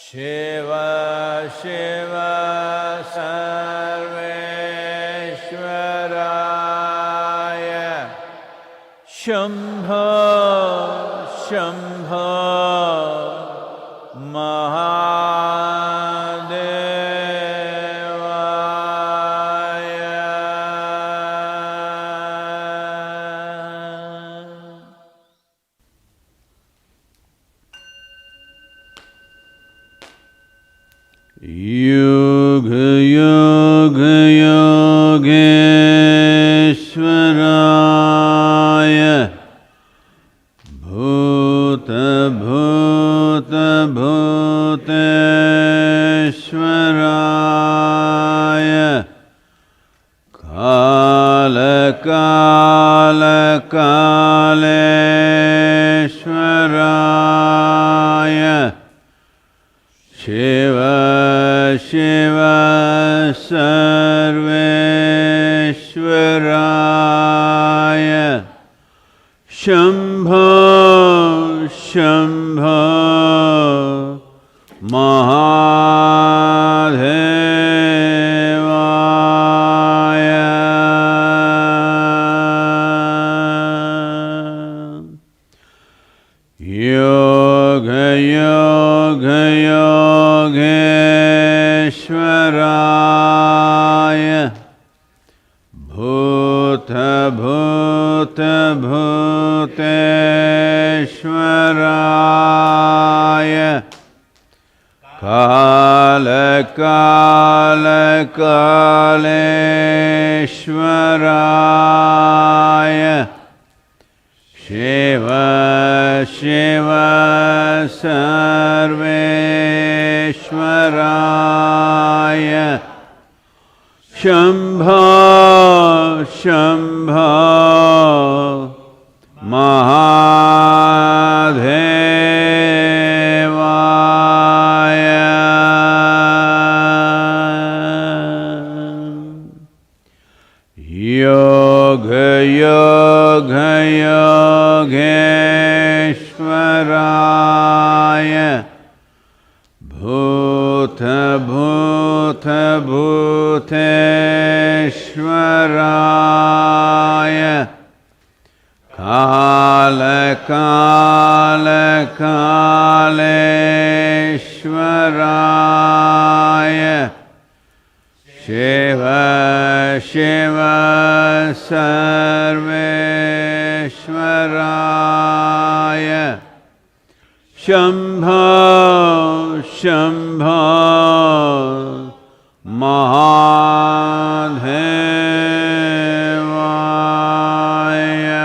Shiva Shiva Sarveshwaraya Shambho Shambho Yoga Yoga Yogeshwaraya Bhuta Bhuta Bhuteshwaraya Kala Kala Kaleshwaraya Shiva Shiva Sarveshwaraya Shambho Shambho Mahadevaya Yoga Yoga Yogeshwaraya Bhuta Bhuta Bhuteshwaraya Kala Kala Kaleshwaraya Shiva Shiva Sarveshwaraya Shambho Shambho Mahadevaya Yoga Yoga Yogeshwaraya Bhuta Bhuta Bhuteshwaraya Kala Kala Kaleshwaraya Shiva Shiva Sarveshwaraya Shambho Shambho Mahadevaya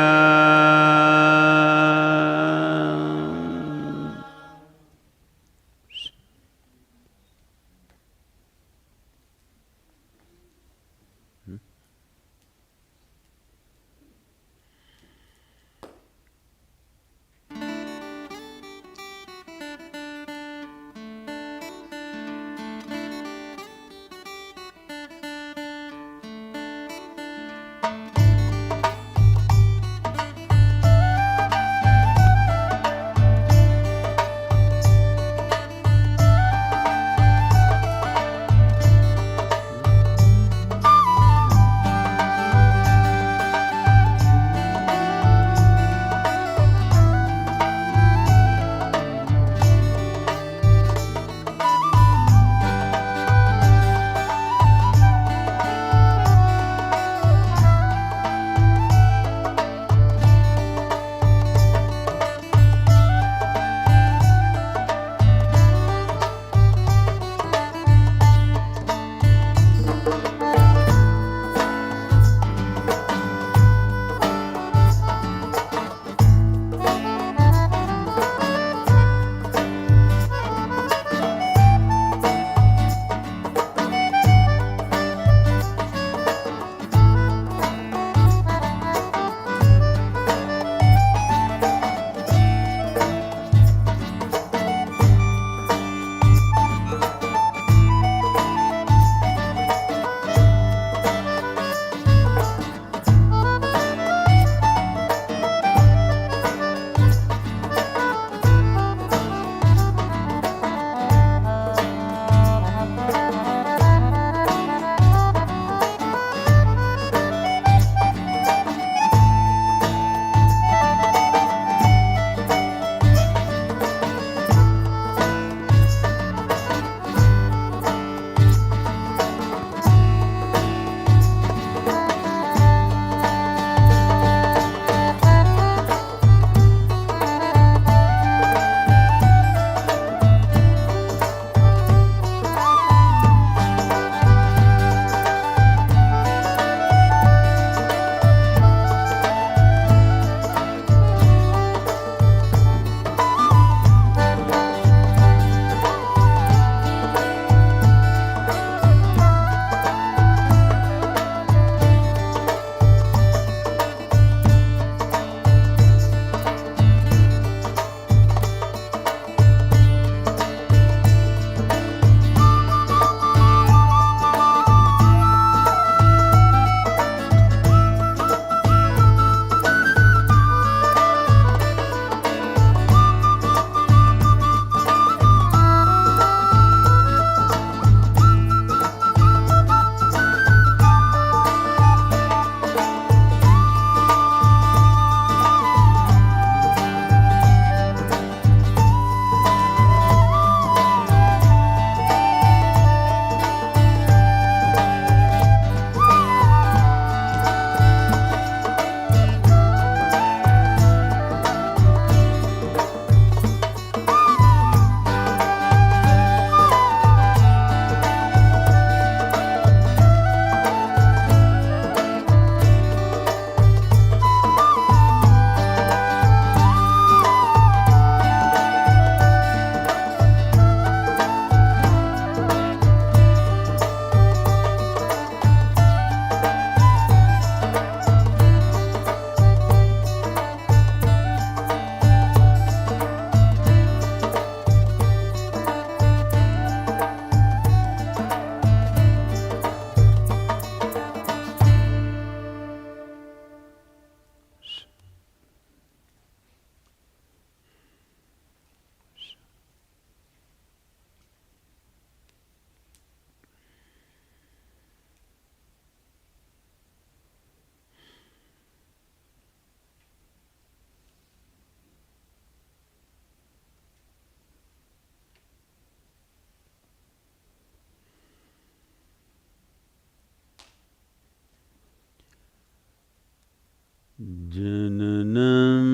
Jananam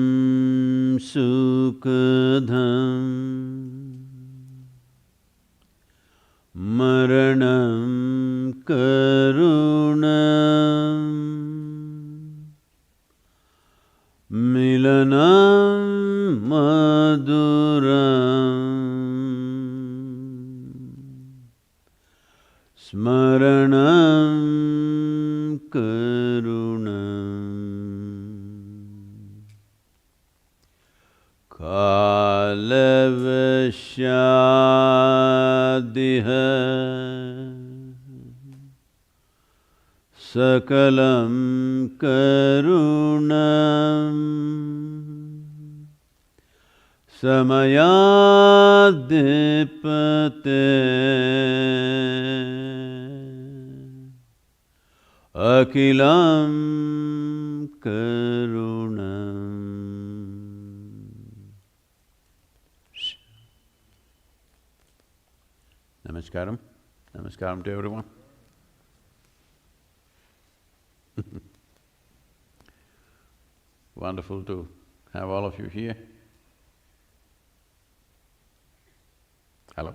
sukadham maranam karunam milanam maduram smaranam karunam kalavashyadiha sakalam karunam samayadipate akilam karunam. Namaskaram. Namaskaram to everyone. Wonderful to have all of you here. Hello.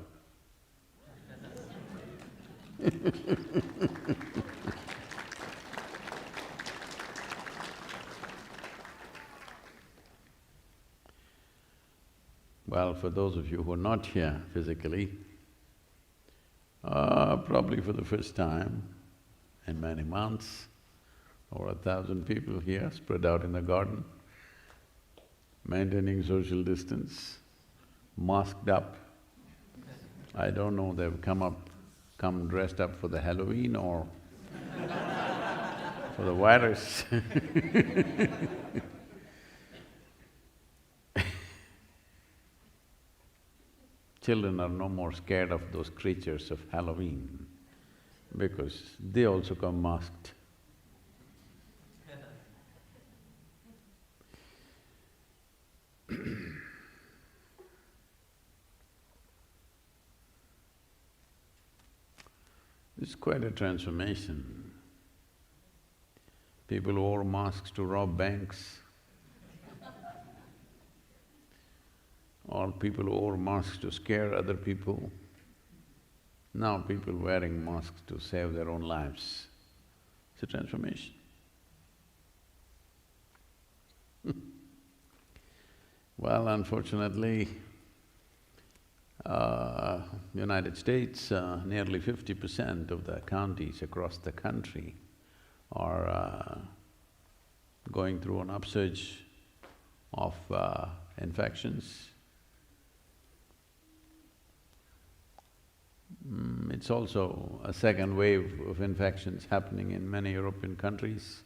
Well, for those of you who are not here physically, probably for the first time in many months, over 1,000 people here spread out in the garden, maintaining social distance, masked up. I don't know, they've come dressed up for the Halloween or for the virus. Children are no more scared of those creatures of Halloween because they also come masked. It's quite a transformation. People who wore masks to rob banks, or people who wore masks to scare other people. Now people wearing masks to save their own lives. It's a transformation. Well, unfortunately, United States, nearly 50% of the counties across the country are going through an upsurge of infections. It's also a second wave of infections happening in many European countries.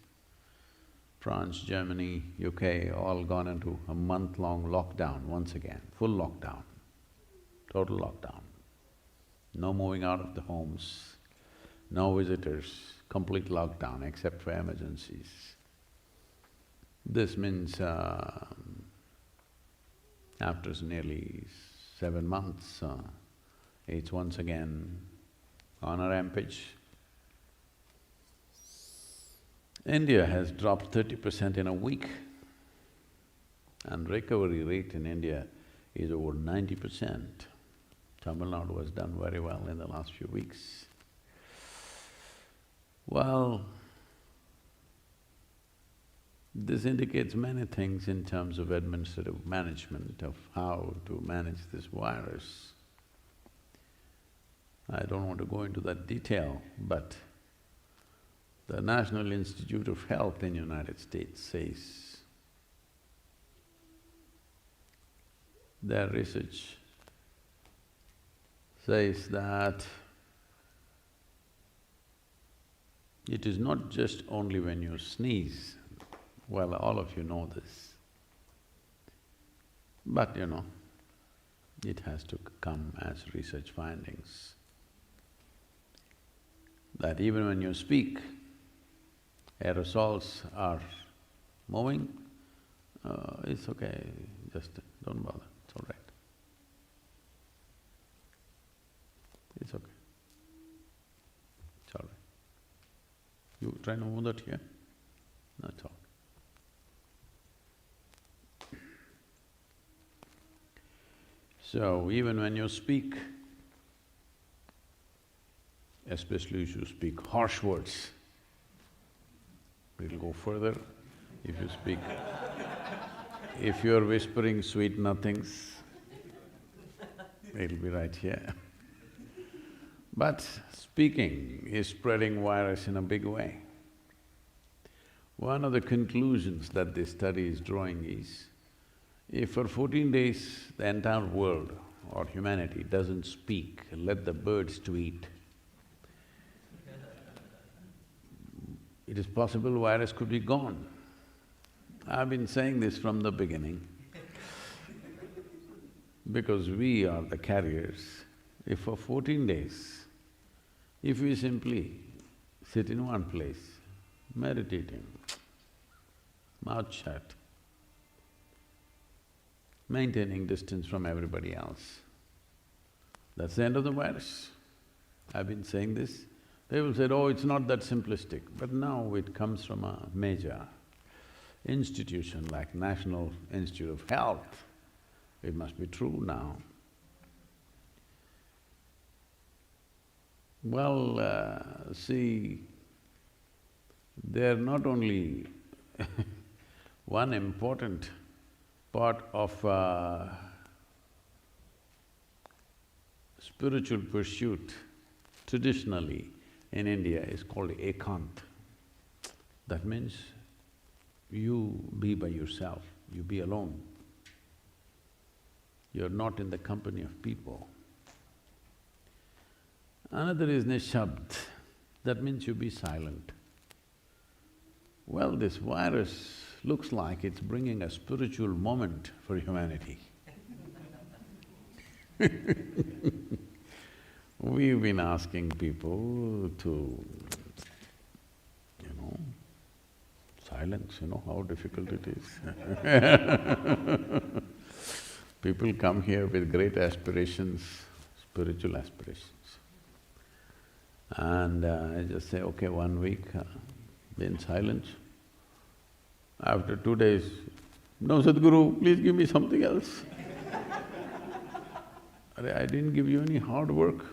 France, Germany, UK, all gone into a month-long lockdown once again, full lockdown, total lockdown. No moving out of the homes, no visitors, complete lockdown except for emergencies. This means after nearly 7 months, it's once again on a rampage. India has dropped 30% in a week, and recovery rate in India is over 90%. Tamil Nadu has done very well in the last few weeks. Well, this indicates many things in terms of administrative management of how to manage this virus. I don't want to go into that detail, but the National Institute of Health in United States says their research says that it is not just only when you sneeze, well, all of you know this, but it has to come as research findings, that even when you speak, aerosols are moving, it's okay, just don't bother, it's all right. It's okay. It's all right. You try to move that here? No, it's all right. So even when you speak, especially if you speak harsh words, it'll go further. If you speak… if you're whispering sweet nothings, it'll be right here. But speaking is spreading virus in a big way. One of the conclusions that this study is drawing is, if for 14 days the entire world or humanity doesn't speak, let the birds tweet, it is possible virus could be gone. I've been saying this from the beginning because we are the carriers. If for 14 days, if we simply sit in one place, meditating, mouth shut, maintaining distance from everybody else, that's the end of the virus. I've been saying this. People said, oh, it's not that simplistic, but now it comes from a major institution like National Institute of Health. It must be true now. Well, see, they're not only one important part of spiritual pursuit traditionally in India is called ekant. That means you be by yourself, you be alone. You're not in the company of people. Another is nishabd, that means you be silent. Well, this virus looks like it's bringing a spiritual moment for humanity. We've been asking people to, silence, how difficult it is. People come here with great aspirations, spiritual aspirations. And I just say, okay, 1 week, be in silence. After 2 days, no, Sadhguru, please give me something else. I didn't give you any hard work.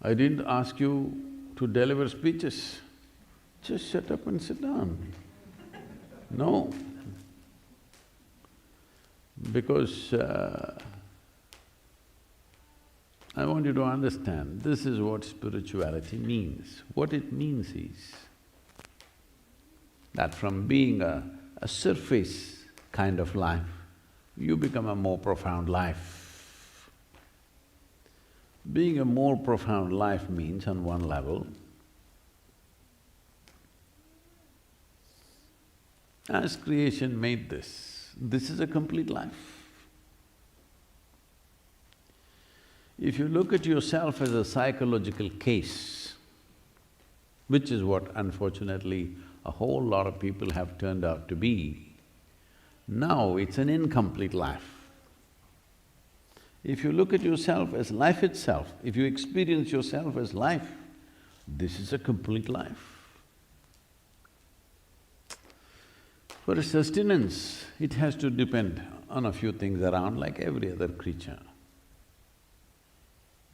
I didn't ask you to deliver speeches. Just shut up and sit down. No. Because I want you to understand, this is what spirituality means. What it means is that from being a surface kind of life, you become a more profound life. Being a more profound life means, on one level, as creation made this is a complete life. If you look at yourself as a psychological case, which is what unfortunately a whole lot of people have turned out to be, now it's an incomplete life. If you look at yourself as life itself, if you experience yourself as life, this is a complete life. For sustenance, it has to depend on a few things around like every other creature.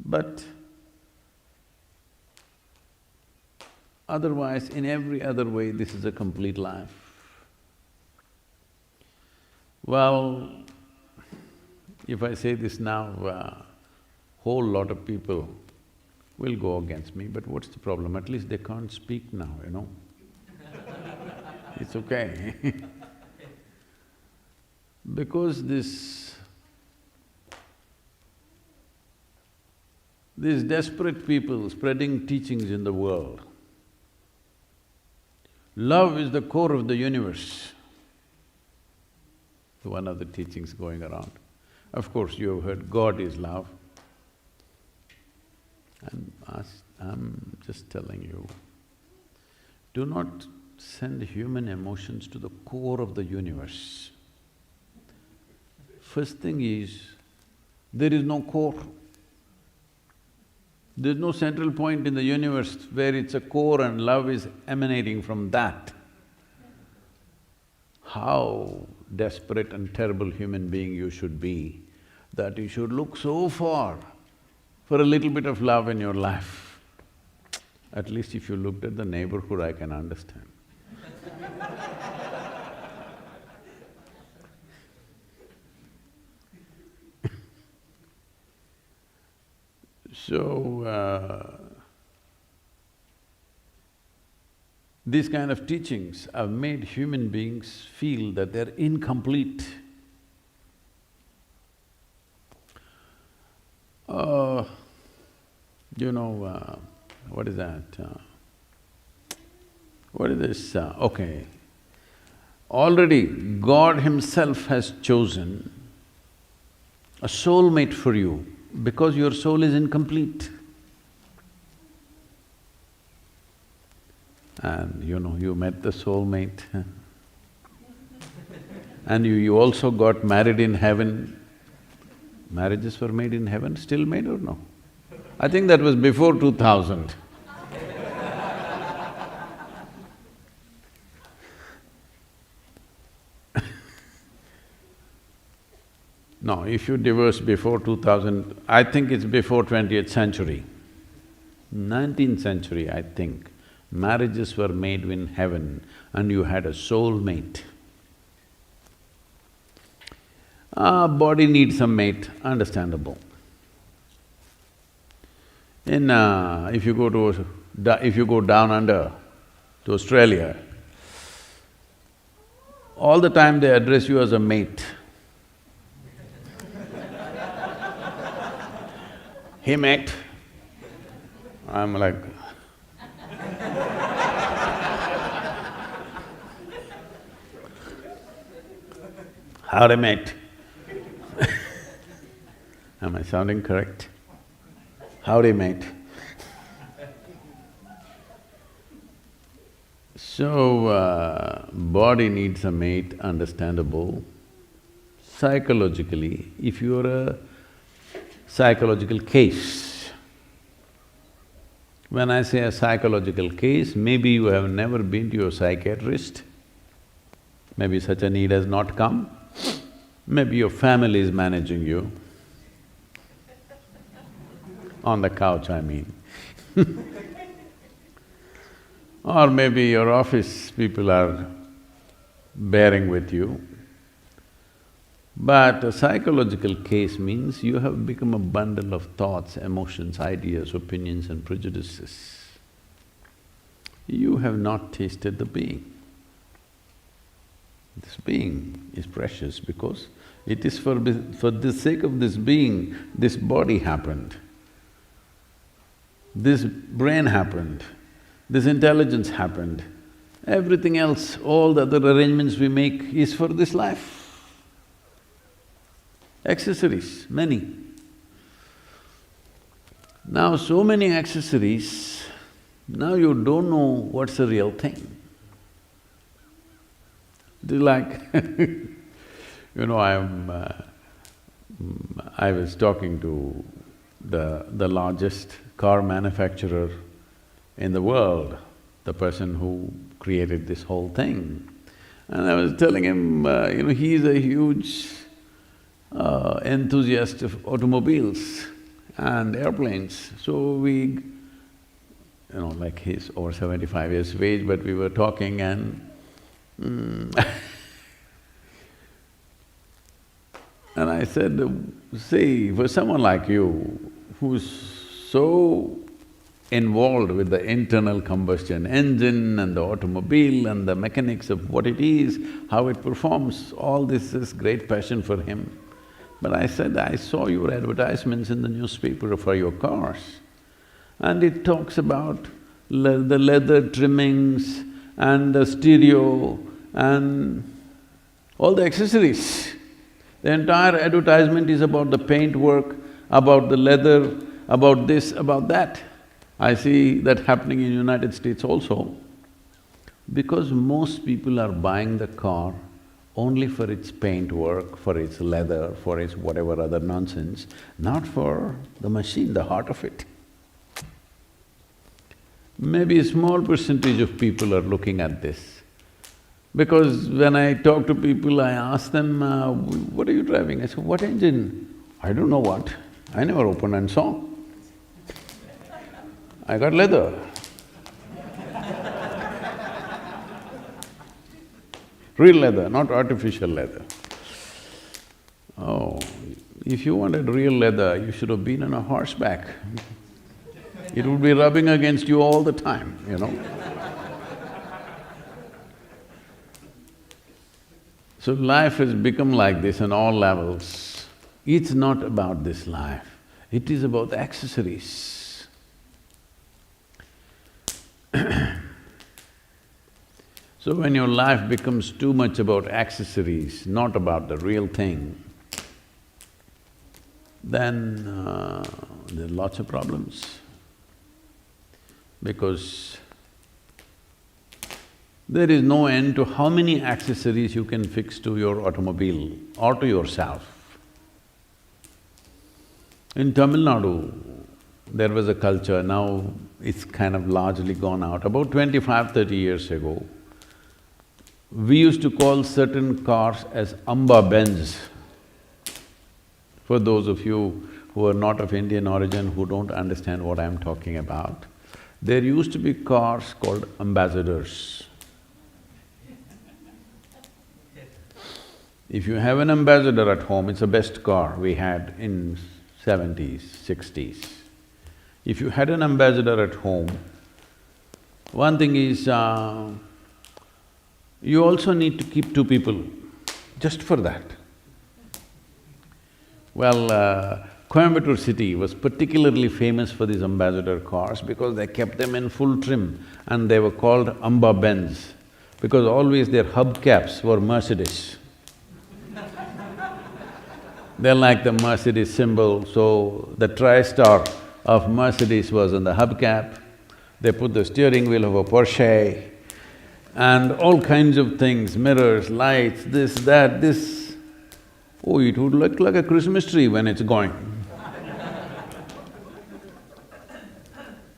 But otherwise, in every other way, this is a complete life. Well, if I say this now, whole lot of people will go against me, but what's the problem? At least they can't speak now, It's okay. Because these desperate people spreading teachings in the world, love is the core of the universe. One of the teachings going around. Of course, you have heard God is love. I'm just telling you, do not send human emotions to the core of the universe. First thing is, there is no core. There's no central point in the universe where it's a core and love is emanating from that. How desperate and terrible human being you should be, that you should look so far for a little bit of love in your life. At least if you looked at the neighborhood, I can understand. So, these kind of teachings have made human beings feel that they're incomplete. What is that? What is this? Okay. Already God Himself has chosen a soulmate for you because your soul is incomplete. And you met the soulmate and you also got married in heaven. Marriages were made in heaven, still made or no? I think that was before 2000. No, if you divorce before 2000, I think it's before 20th century. 19th century, I think, marriages were made in heaven and you had a soulmate. Body needs a mate, understandable. If you go down under to Australia, all the time they address you as a mate. Hey mate, I'm like, howdy mate. Am I sounding correct? Howdy mate. So, body needs a mate, understandable. Psychologically, if you're a psychological case, when I say a psychological case, maybe you have never been to a psychiatrist, maybe such a need has not come, maybe your family is managing you, on the couch I mean or maybe your office people are bearing with you. But a psychological case means you have become a bundle of thoughts, emotions, ideas, opinions and prejudices. You have not tasted the being. This being is precious because it is for the sake of this being, this body happened, this brain happened, this intelligence happened. Everything else, all the other arrangements we make is for this life. Accessories, many. Now so many accessories, now you don't know what's the real thing. It is like I was talking to the largest car manufacturer in the world, the person who created this whole thing. And I was telling him, he's a huge enthusiast of automobiles and airplanes. So we, like he's over 75 years of age, but we were talking and and I said, see, for someone like you who's so involved with the internal combustion engine and the automobile and the mechanics of what it is, how it performs, all this is great passion for him. But I said, I saw your advertisements in the newspaper for your cars and it talks about the leather trimmings and the stereo and all the accessories. The entire advertisement is about the paintwork, about the leather, about this, about that. I see that happening in United States also. Because most people are buying the car only for its paintwork, for its leather, for its whatever other nonsense, not for the machine, the heart of it. Maybe a small percentage of people are looking at this. Because when I talk to people, I ask them, what are you driving? I say, what engine? I don't know what. I never opened and saw. I got leather. Real leather, not artificial leather. Oh, if you wanted real leather, you should have been on a horseback. It would be rubbing against you all the time, you know. So life has become like this on all levels. It's not about this life, it is about the accessories. So when your life becomes too much about accessories, not about the real thing, then there are lots of problems. Because there is no end to how many accessories you can fix to your automobile or to yourself. In Tamil Nadu, there was a culture, now it's kind of largely gone out. About 25–30 years ago, we used to call certain cars as Amba Benz. For those of you who are not of Indian origin, who don't understand what I'm talking about, there used to be cars called ambassadors. If you have an ambassador at home, it's the best car we had in 70s, 60s. If you had an ambassador at home, one thing is, you also need to keep two people, just for that. Well, Coimbatore city was particularly famous for these ambassador cars because they kept them in full trim and they were called Amba Benz because always their hubcaps were Mercedes. They're like the Mercedes symbol, so the tri-star of Mercedes was on the hubcap. They put the steering wheel of a Porsche and all kinds of things, mirrors, lights, this, that, this. Oh, it would look like a Christmas tree when it's going.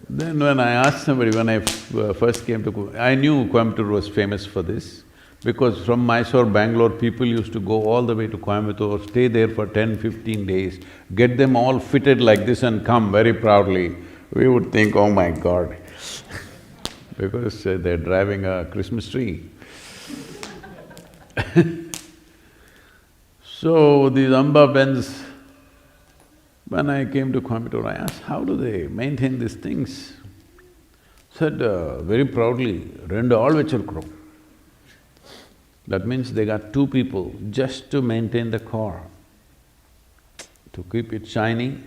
Then when I asked somebody, when I first came to… I knew Coimbatore was famous for this because from Mysore, Bangalore, people used to go all the way to Coimbatore, stay there for 10–15 days, get them all fitted like this and come very proudly. We would think, oh my God, because they're driving a Christmas tree. So these Amba Benz, when I came to Coimbatore, I asked, how do they maintain these things? Said very proudly, rendu aal vechirukrom. That means they got two people just to maintain the car, to keep it shiny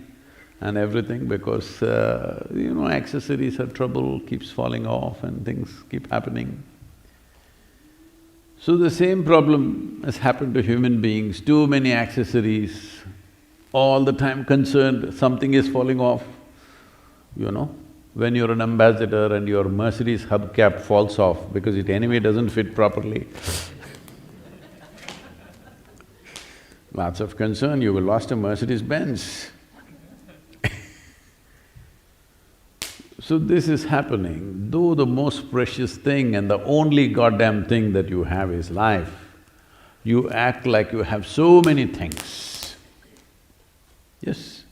and everything because, accessories are trouble, keeps falling off and things keep happening. So the same problem has happened to human beings, too many accessories, all the time concerned something is falling off, you know. When you're an ambassador and your Mercedes hubcap falls off because it anyway doesn't fit properly, lots of concern, you will lost a Mercedes-Benz. So this is happening, though the most precious thing and the only goddamn thing that you have is life, you act like you have so many things. Yes,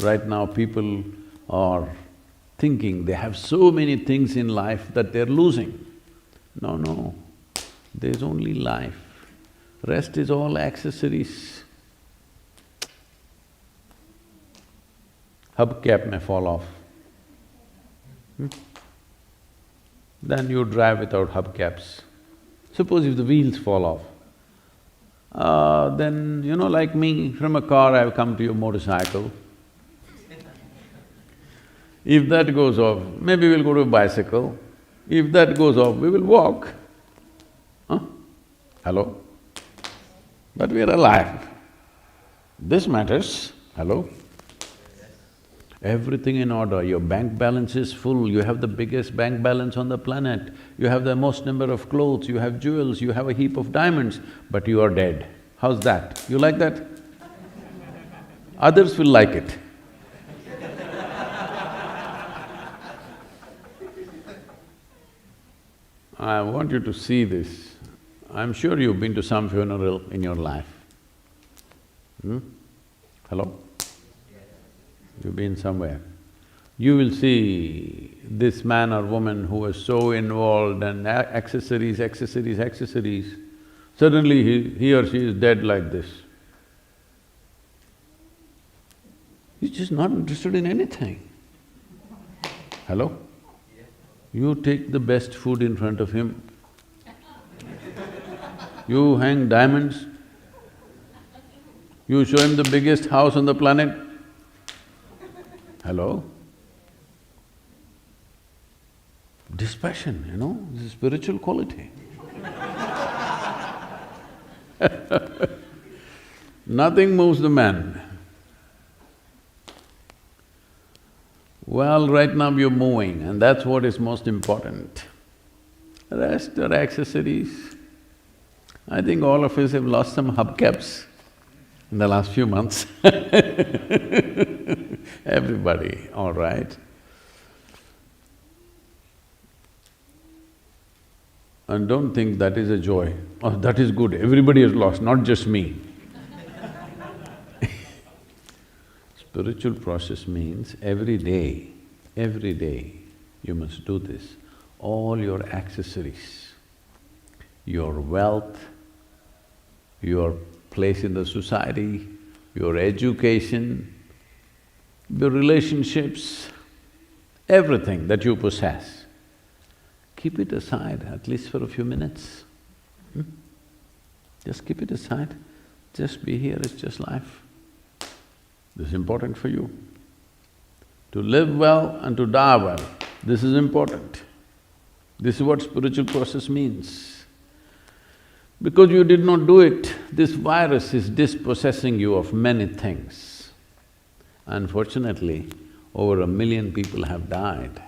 right now people are thinking they have so many things in life that they're losing. No, there's only life, rest is all accessories. Hubcap may fall off. Then you drive without hubcaps. Suppose if the wheels fall off, then like me, from a car I've come to your motorcycle. If that goes off, maybe we'll go to a bicycle. If that goes off, we will walk. Huh? Hello? But we are alive. This matters. Hello? Everything in order, your bank balance is full, you have the biggest bank balance on the planet, you have the most number of clothes, you have jewels, you have a heap of diamonds, but you are dead. How's that? You like that? Others will like it. I want you to see this. I'm sure you've been to some funeral in your life. Hello? You've been somewhere. You will see this man or woman who was so involved and accessories, accessories, accessories, suddenly he or she is dead like this. He's just not interested in anything. Hello? You take the best food in front of him. You hang diamonds. You show him the biggest house on the planet. Hello? Dispassion, this is spiritual quality. Nothing moves the man. Well, right now you're moving and that's what is most important. The rest are accessories. I think all of us have lost some hubcaps in the last few months. Everybody, all right. And don't think that is a joy. Oh, that is good, everybody has lost, not just me. Spiritual process means every day you must do this. All your accessories, your wealth, your place in the society, your education, your relationships, everything that you possess, keep it aside at least for a few minutes. Just keep it aside, just be here, it's just life. This is important for you. To live well and to die well, this is important. This is what spiritual process means. Because you did not do it, this virus is dispossessing you of many things. Unfortunately, over 1 million people have died.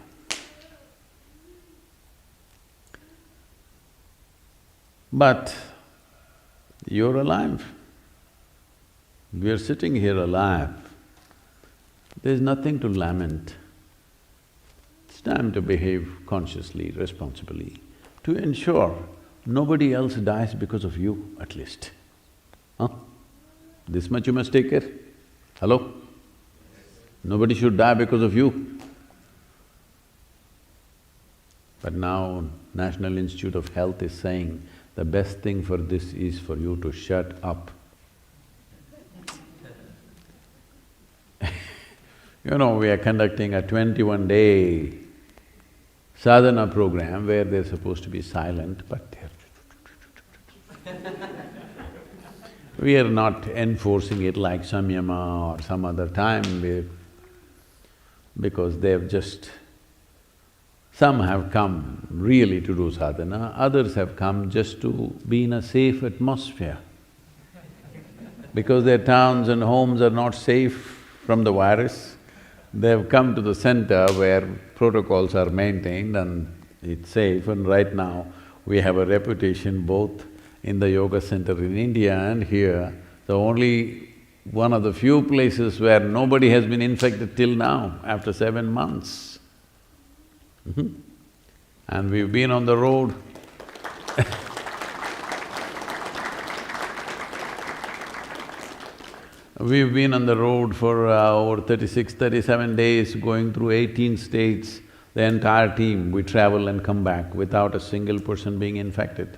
But you're alive. We are sitting here alive. There's nothing to lament. It's time to behave consciously, responsibly, to ensure nobody else dies because of you, at least. This much you must take care. Hello? Nobody should die because of you. But now National Institute of Health is saying the best thing for this is for you to shut up. We are conducting a 21-day sadhana program where they're supposed to be silent, but they're we are not enforcing it like samyama or some other time, because they've just… Some have come really to do sadhana, others have come just to be in a safe atmosphere. Because their towns and homes are not safe from the virus, they've come to the center where protocols are maintained and it's safe. And right now, we have a reputation both in the yoga center in India and here, the only one of the few places where nobody has been infected till now, after 7 months. And we've been on the road. We've been on the road for over 36, 37 days, going through 18 states, the entire team. We travel and come back without a single person being infected.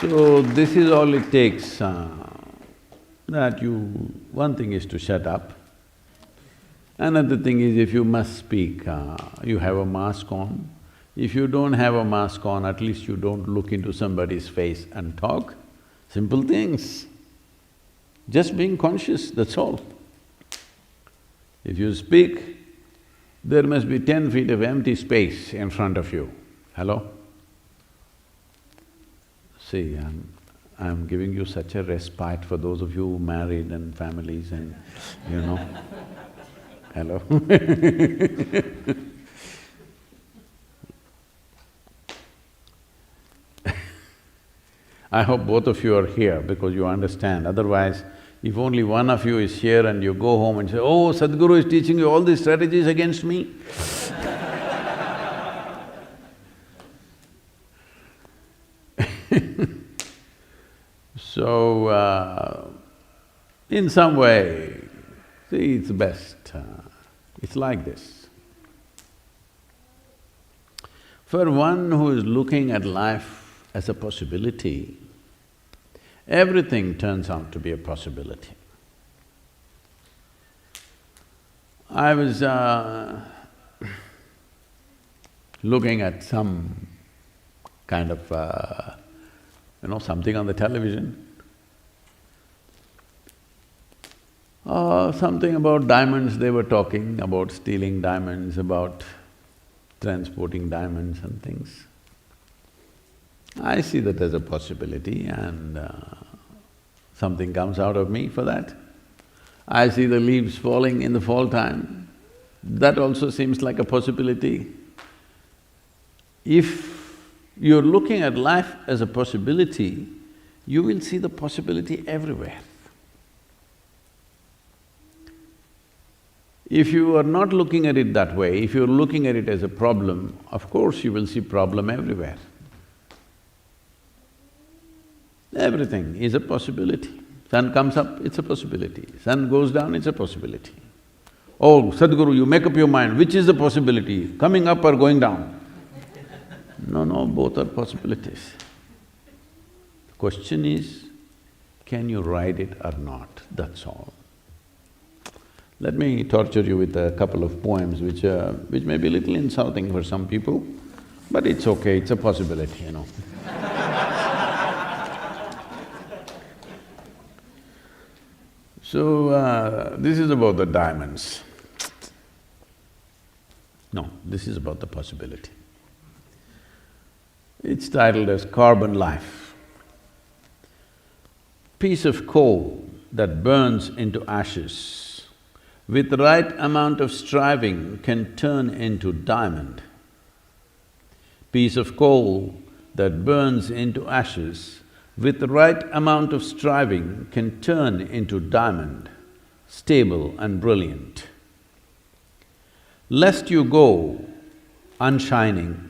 So, this is all it takes, one thing is to shut up. Another thing is, if you must speak, you have a mask on. If you don't have a mask on, at least you don't look into somebody's face and talk. Simple things. Just being conscious, that's all. If you speak, there must be 10 feet of empty space in front of you. Hello? See, I'm giving you such a respite for those of you who married and families and Hello? I hope both of you are here because you understand, otherwise if only one of you is here and you go home and say, oh, Sadhguru is teaching you all these strategies against me. So, in some way, see, it's best, it's like this. For one who is looking at life as a possibility, everything turns out to be a possibility. I was looking at some kind of, something on the television. Something about diamonds, they were talking about stealing diamonds, about transporting diamonds and things. I see that as a possibility and something comes out of me for that. I see the leaves falling in the fall time, that also seems like a possibility. If you're looking at life as a possibility, you will see the possibility everywhere. If you are not looking at it that way, if you're looking at it as a problem, of course you will see problem everywhere. Everything is a possibility. Sun comes up, it's a possibility. Sun goes down, it's a possibility. Oh, Sadhguru, you make up your mind, which is the possibility, coming up or going down? No, both are possibilities. The question is, can you ride it or not, that's all. Let me torture you with a couple of poems which may be a little insulting for some people, but it's okay, it's a possibility, So, this is about the diamonds. No, this is about the possibility. It's titled as Carbon Life. Piece of coal that burns into ashes, with the right amount of striving can turn into diamond. Piece of coal that burns into ashes, with the right amount of striving can turn into diamond, stable and brilliant. Lest you go unshining,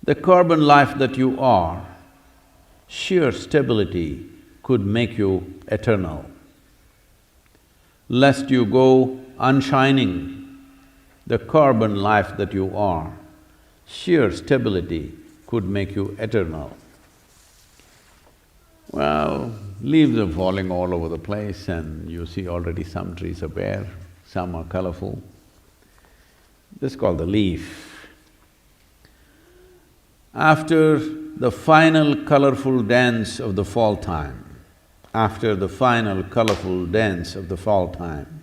the carbon life that you are, sheer stability could make you eternal. Lest you go unshining, the carbon life that you are, sheer stability could make you eternal. Well, leaves are falling all over the place and you see already some trees are bare, some are colorful. This is called the leaf. After the final colorful dance of the fall time, after the final colorful dance of the fall time,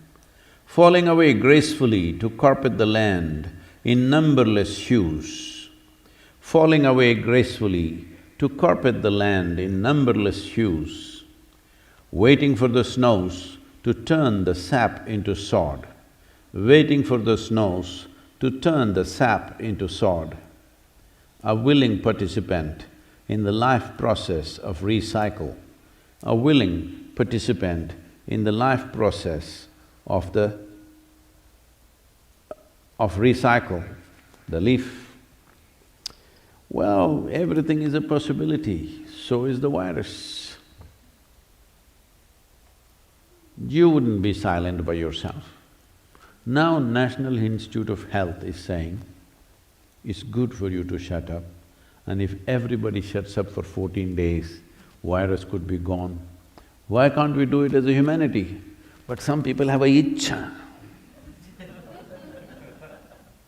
falling away gracefully to carpet the land in numberless hues, falling away gracefully to carpet the land in numberless hues, waiting for the snows to turn the sap into sod, waiting for the snows to turn the sap into sod, a willing participant in the life process of recycle, a willing participant in the life process of recycle, the leaf. Well, everything is a possibility, so is the virus. You wouldn't be silent by yourself. Now National Institute of Health is saying, it's good for you to shut up, and if everybody shuts up for 14 days, virus could be gone. Why can't we do it as a humanity? But some people have a itcha.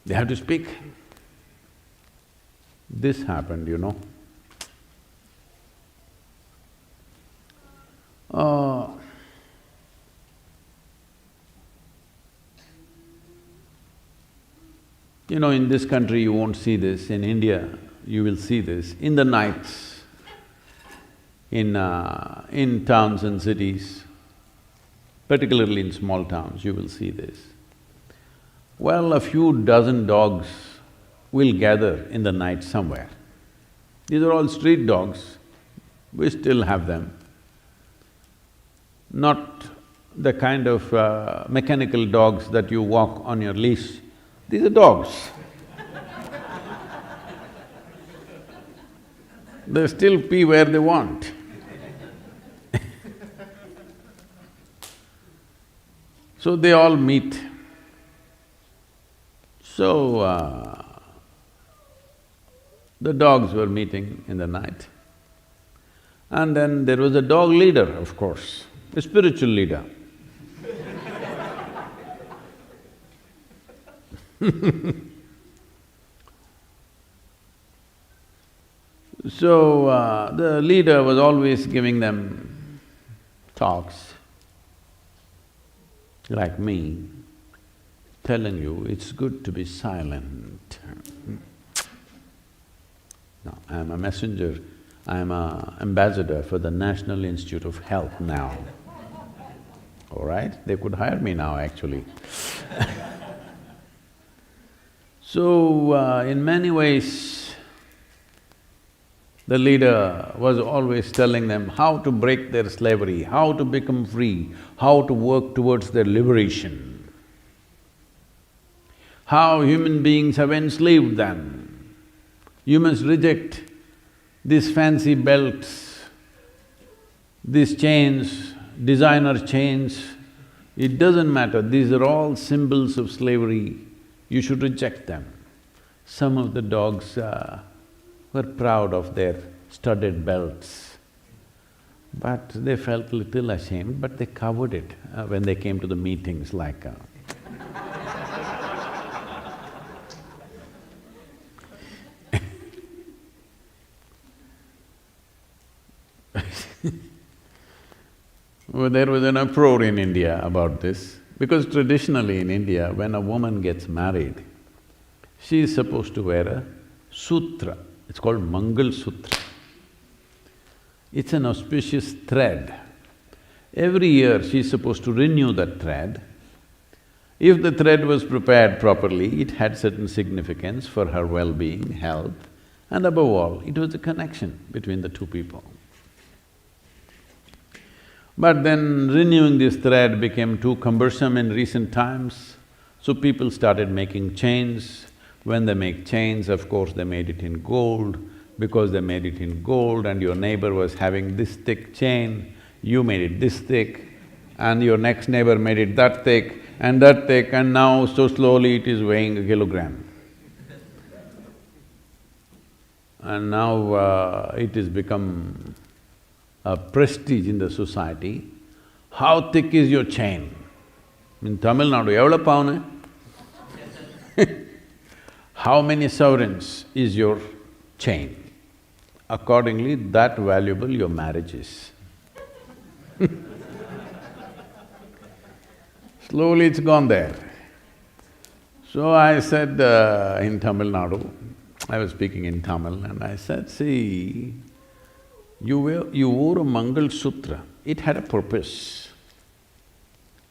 They have to speak. This happened, in this country you won't see this, in India you will see this, in the nights, in towns and cities, particularly in small towns, you will see this. Well, a few dozen dogs will gather in the night somewhere. These are all street dogs, we still have them. Not the kind of mechanical dogs that you walk on your leash, these are dogs. They still pee where they want. So they all meet. So, the dogs were meeting in the night. And then there was a dog leader, of course, a spiritual leader. So, the leader was always giving them talks, like me, telling you it's good to be silent. No, I'm a messenger, I'm an ambassador for the National Institute of Health now. All right? They could hire me now, actually. So, in many ways, the leader was always telling them how to break their slavery, how to become free, how to work towards their liberation, how human beings have enslaved them. You must reject these fancy belts, these chains, designer chains. It doesn't matter, these are all symbols of slavery. You should reject them. Some of the dogs were proud of their studded belts, but they felt little ashamed, but they covered it when they came to the meetings like Well, there was an uproar in India about this, because traditionally in India, when a woman gets married, she is supposed to wear a sutra. It's called Mangal Sutra. It's an auspicious thread. Every year she's supposed to renew that thread. If the thread was prepared properly, it had certain significance for her well-being, health, and above all, it was a connection between the two people. But then renewing this thread became too cumbersome in recent times, so people started making chains. When they make chains, of course, they made it in gold. Because they made it in gold and your neighbor was having this thick chain, you made it this thick, and your next neighbor made it that thick, and now so slowly it is weighing a kilogram. And now it has become a prestige in the society. How thick is your chain? In Tamil Nadu, evla pavane? How many sovereigns is your chain? Accordingly, that valuable your marriage is. Slowly it's gone there. So I said in Tamil Nadu, I was speaking in Tamil and I said, see, you wore a Mangal Sutra, it had a purpose.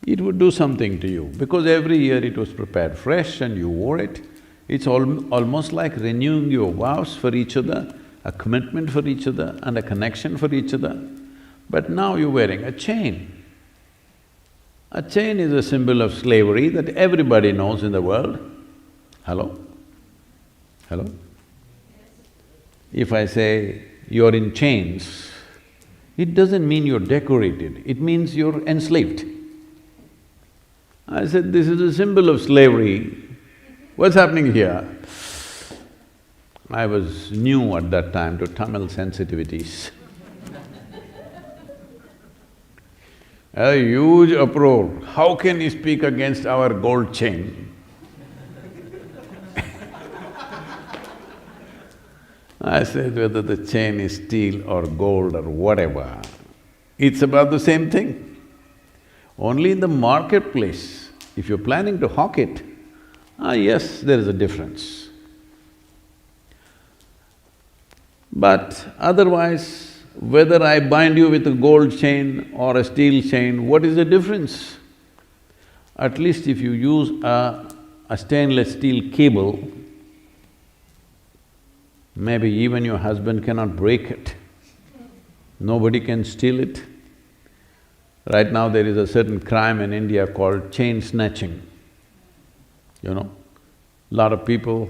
It would do something to you, because every year it was prepared fresh and you wore it. It's almost like renewing your vows for each other, a commitment for each other and a connection for each other. But now you're wearing a chain. A chain is a symbol of slavery that everybody knows in the world. Hello? Hello? If I say you're in chains, it doesn't mean you're decorated, it means you're enslaved. I said, this is a symbol of slavery. What's happening here? I was new at that time to Tamil sensitivities. A huge uproar, how can you speak against our gold chain? I said, whether the chain is steel or gold or whatever, it's about the same thing. Only in the marketplace, if you're planning to hawk it, yes, there is a difference. But otherwise, whether I bind you with a gold chain or a steel chain, what is the difference? At least if you use a stainless steel cable, maybe even your husband cannot break it. Nobody can steal it. Right now there is a certain crime in India called chain snatching. You know, lot of people,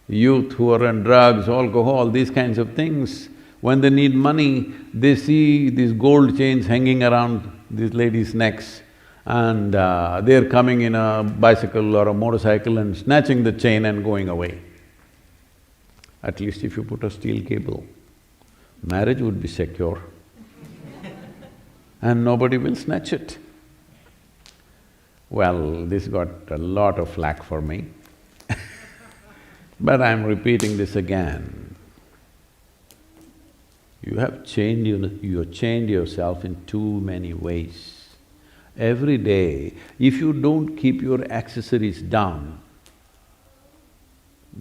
youth who are on drugs, alcohol, these kinds of things, when they need money, they see these gold chains hanging around these ladies' necks and they're coming in a bicycle or a motorcycle and snatching the chain and going away. At least if you put a steel cable, marriage would be secure and nobody will snatch it. Well, this got a lot of flack for me but I'm repeating this again. You have changed yourself in too many ways. Every day, if you don't keep your accessories down,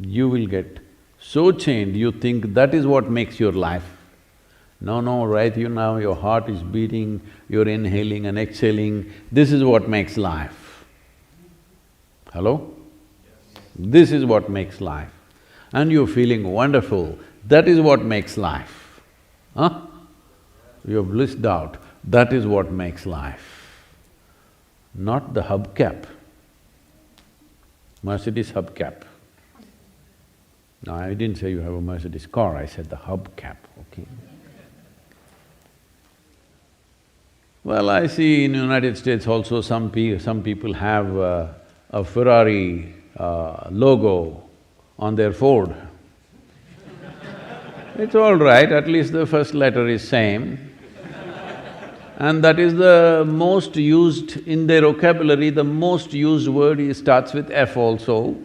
you will get so chained, you think that is what makes your life. No, right you now your heart is beating, you're inhaling and exhaling, this is what makes life. Hello? This is what makes life. And you're feeling wonderful, that is what makes life. Huh? You're blissed out, that is what makes life. Not the hubcap, Mercedes hubcap. No, I didn't say you have a Mercedes car, I said the hubcap, okay? Well, I see in United States also some people have a Ferrari logo on their Ford. It's all right, at least the first letter is same. And that is the most used in their vocabulary, the most used word starts with F also.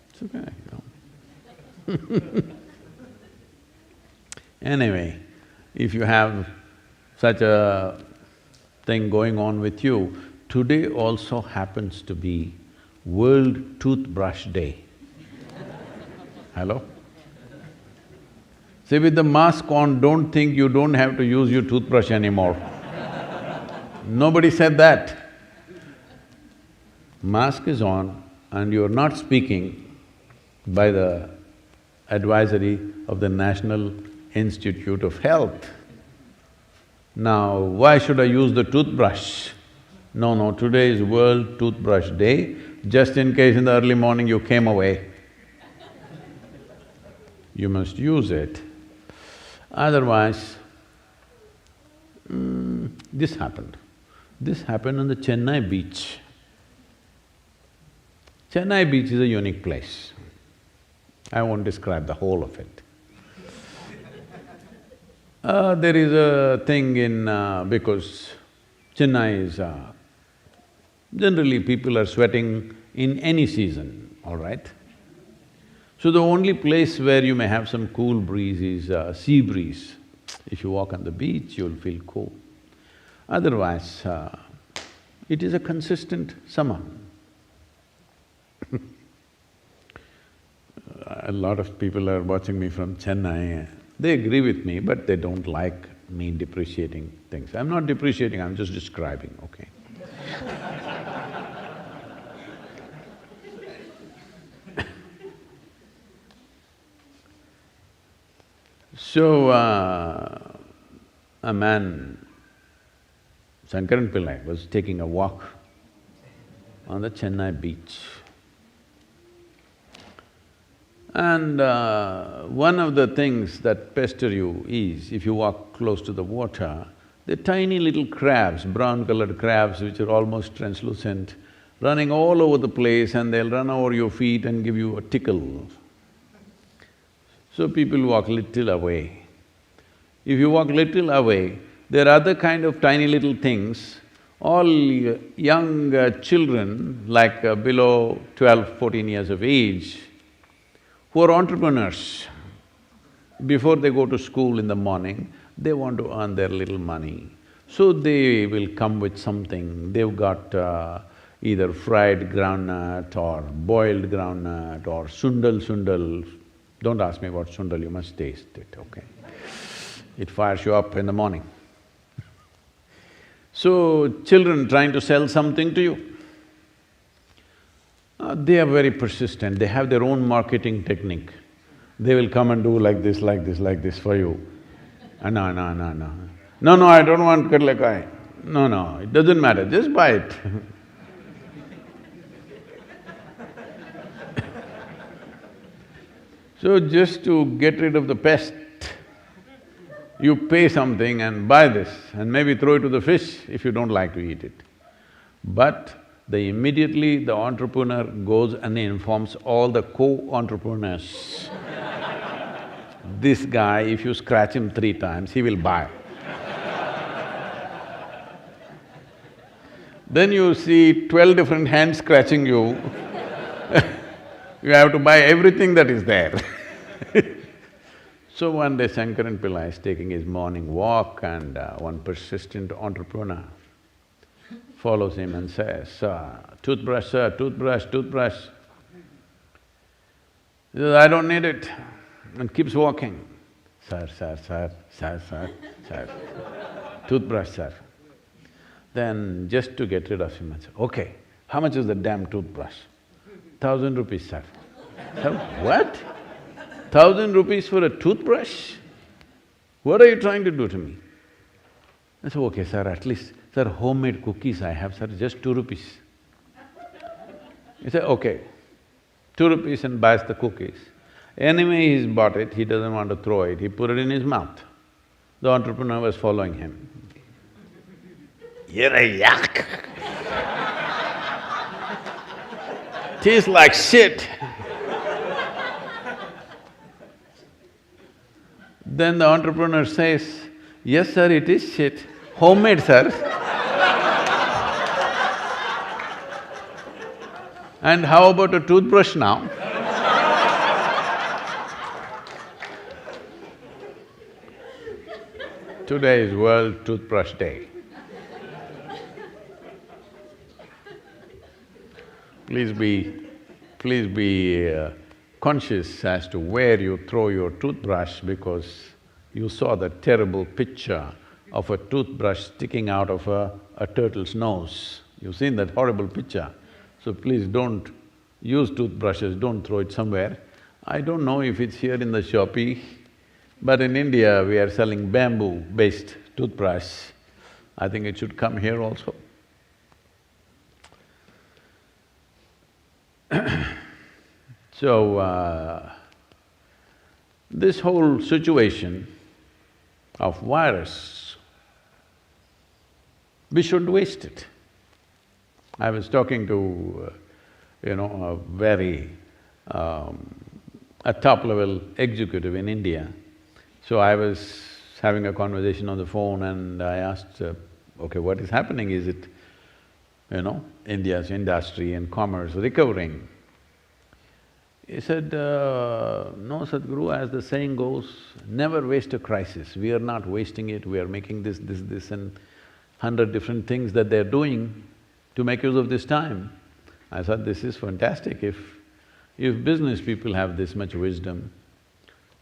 It's okay, you know. Anyway, if you have such a thing going on with you, today also happens to be World Toothbrush Day. Hello? See, with the mask on, don't think you don't have to use your toothbrush anymore. Nobody said that. Mask is on and you're not speaking by the advisory of the National Institute of Health. Now, why should I use the toothbrush? No, today is World Toothbrush Day, just in case in the early morning you came away. You must use it. Otherwise, this happened. This happened on the Chennai beach. Chennai beach is a unique place. I won't describe the whole of it. There is a thing in… because Chennai is… generally people are sweating in any season, all right? So the only place where you may have some cool breeze is sea breeze. If you walk on the beach, you'll feel cool. Otherwise, it is a consistent summer. A lot of people are watching me from Chennai, they agree with me, but they don't like me depreciating things. I'm not depreciating, I'm just describing, okay? So, a man, Shankaran Pillai, was taking a walk on the Chennai beach. And one of the things that pester you is, if you walk close to the water, the tiny little crabs, brown-colored crabs which are almost translucent, running all over the place and they'll run over your feet and give you a tickle. So people walk little away. If you walk little away, there are other kind of tiny little things, all young children like below 12, 14 years of age, who are entrepreneurs. Before they go to school in the morning, they want to earn their little money. So they will come with something, they've got either fried groundnut or boiled groundnut or sundal. Don't ask me what sundal, you must taste it, okay? It fires you up in the morning. So, children trying to sell something to you, they are very persistent, they have their own marketing technique. They will come and do like this for you. No, I don't want kadlekai. No, it doesn't matter, just buy it. So just to get rid of the pest, You pay something and buy this and maybe throw it to the fish if you don't like to eat it. But immediately the entrepreneur goes and informs all the co-entrepreneurs. This guy, if you scratch him 3 times, he will buy. Then you see 12 different hands scratching you. You have to buy everything that is there. So one day Shankaran Pillai is taking his morning walk and one persistent entrepreneur follows him and says, toothbrush, sir, toothbrush, toothbrush. He says, I don't need it, and keeps walking. Sir, toothbrush, sir. Then just to get rid of him, I said, okay, how much is the damn toothbrush? 1,000 rupees, sir. Sir, what? 1,000 rupees for a toothbrush? What are you trying to do to me? I said, okay, sir, at least, sir, homemade cookies I have, sir, just 2 rupees. He said, okay, 2 rupees and buys the cookies. Anyway, he's bought it, he doesn't want to throw it, he put it in his mouth. The entrepreneur was following him. You're a yuck! Tastes like shit. Then the entrepreneur says, yes, sir, it is shit. Homemade, sir. And how about a toothbrush now? Today is World Toothbrush Day. Please be conscious as to where you throw your toothbrush, because you saw the terrible picture of a toothbrush sticking out of a turtle's nose. You've seen that horrible picture. So please don't use toothbrushes, don't throw it somewhere. I don't know if it's here in the Shopee, but in India we are selling bamboo-based toothbrush. I think it should come here also. So, this whole situation of virus, we shouldn't waste it. I was talking to, a very… a top-level executive in India. So I was having a conversation on the phone and I asked, okay, what is happening? Is it, India's industry and commerce recovering? He said, no, Sadhguru, as the saying goes, never waste a crisis. We are not wasting it, we are making this and 100 different things that they're doing to make use of this time. I thought, this is fantastic. If business people have this much wisdom,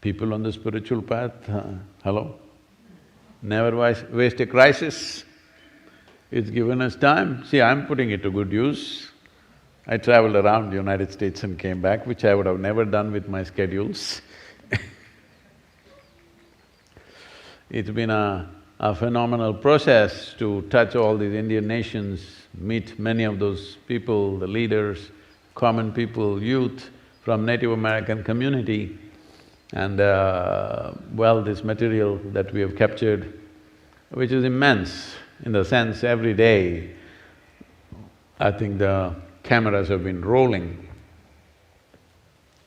people on the spiritual path, hello? Never waste a crisis. It's given us time. See, I'm putting it to good use. I traveled around the United States and came back, which I would have never done with my schedules. It's been a phenomenal process to touch all these Indian nations, meet many of those people, the leaders, common people, youth from Native American community. And well, this material that we have captured, which is immense, in the sense every day, I think the cameras have been rolling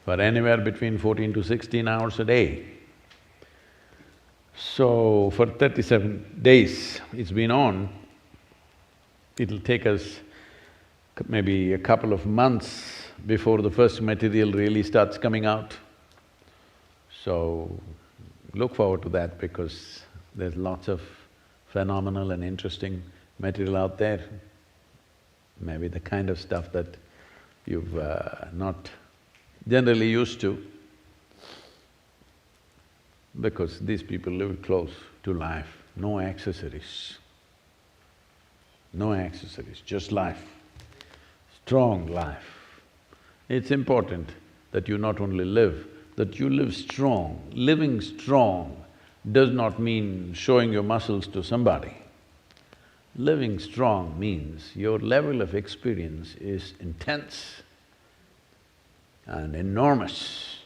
for anywhere between 14 to 16 hours a day. So, for 37 days it's been on. It'll take us maybe a couple of months before the first material really starts coming out. So, look forward to that, because there's lots of phenomenal and interesting material out there. Maybe the kind of stuff that you've not generally used to, because these people live close to life, no accessories. No accessories, just life, strong life. It's important that you not only live, that you live strong. Living strong does not mean showing your muscles to somebody. Living strong means your level of experience is intense and enormous.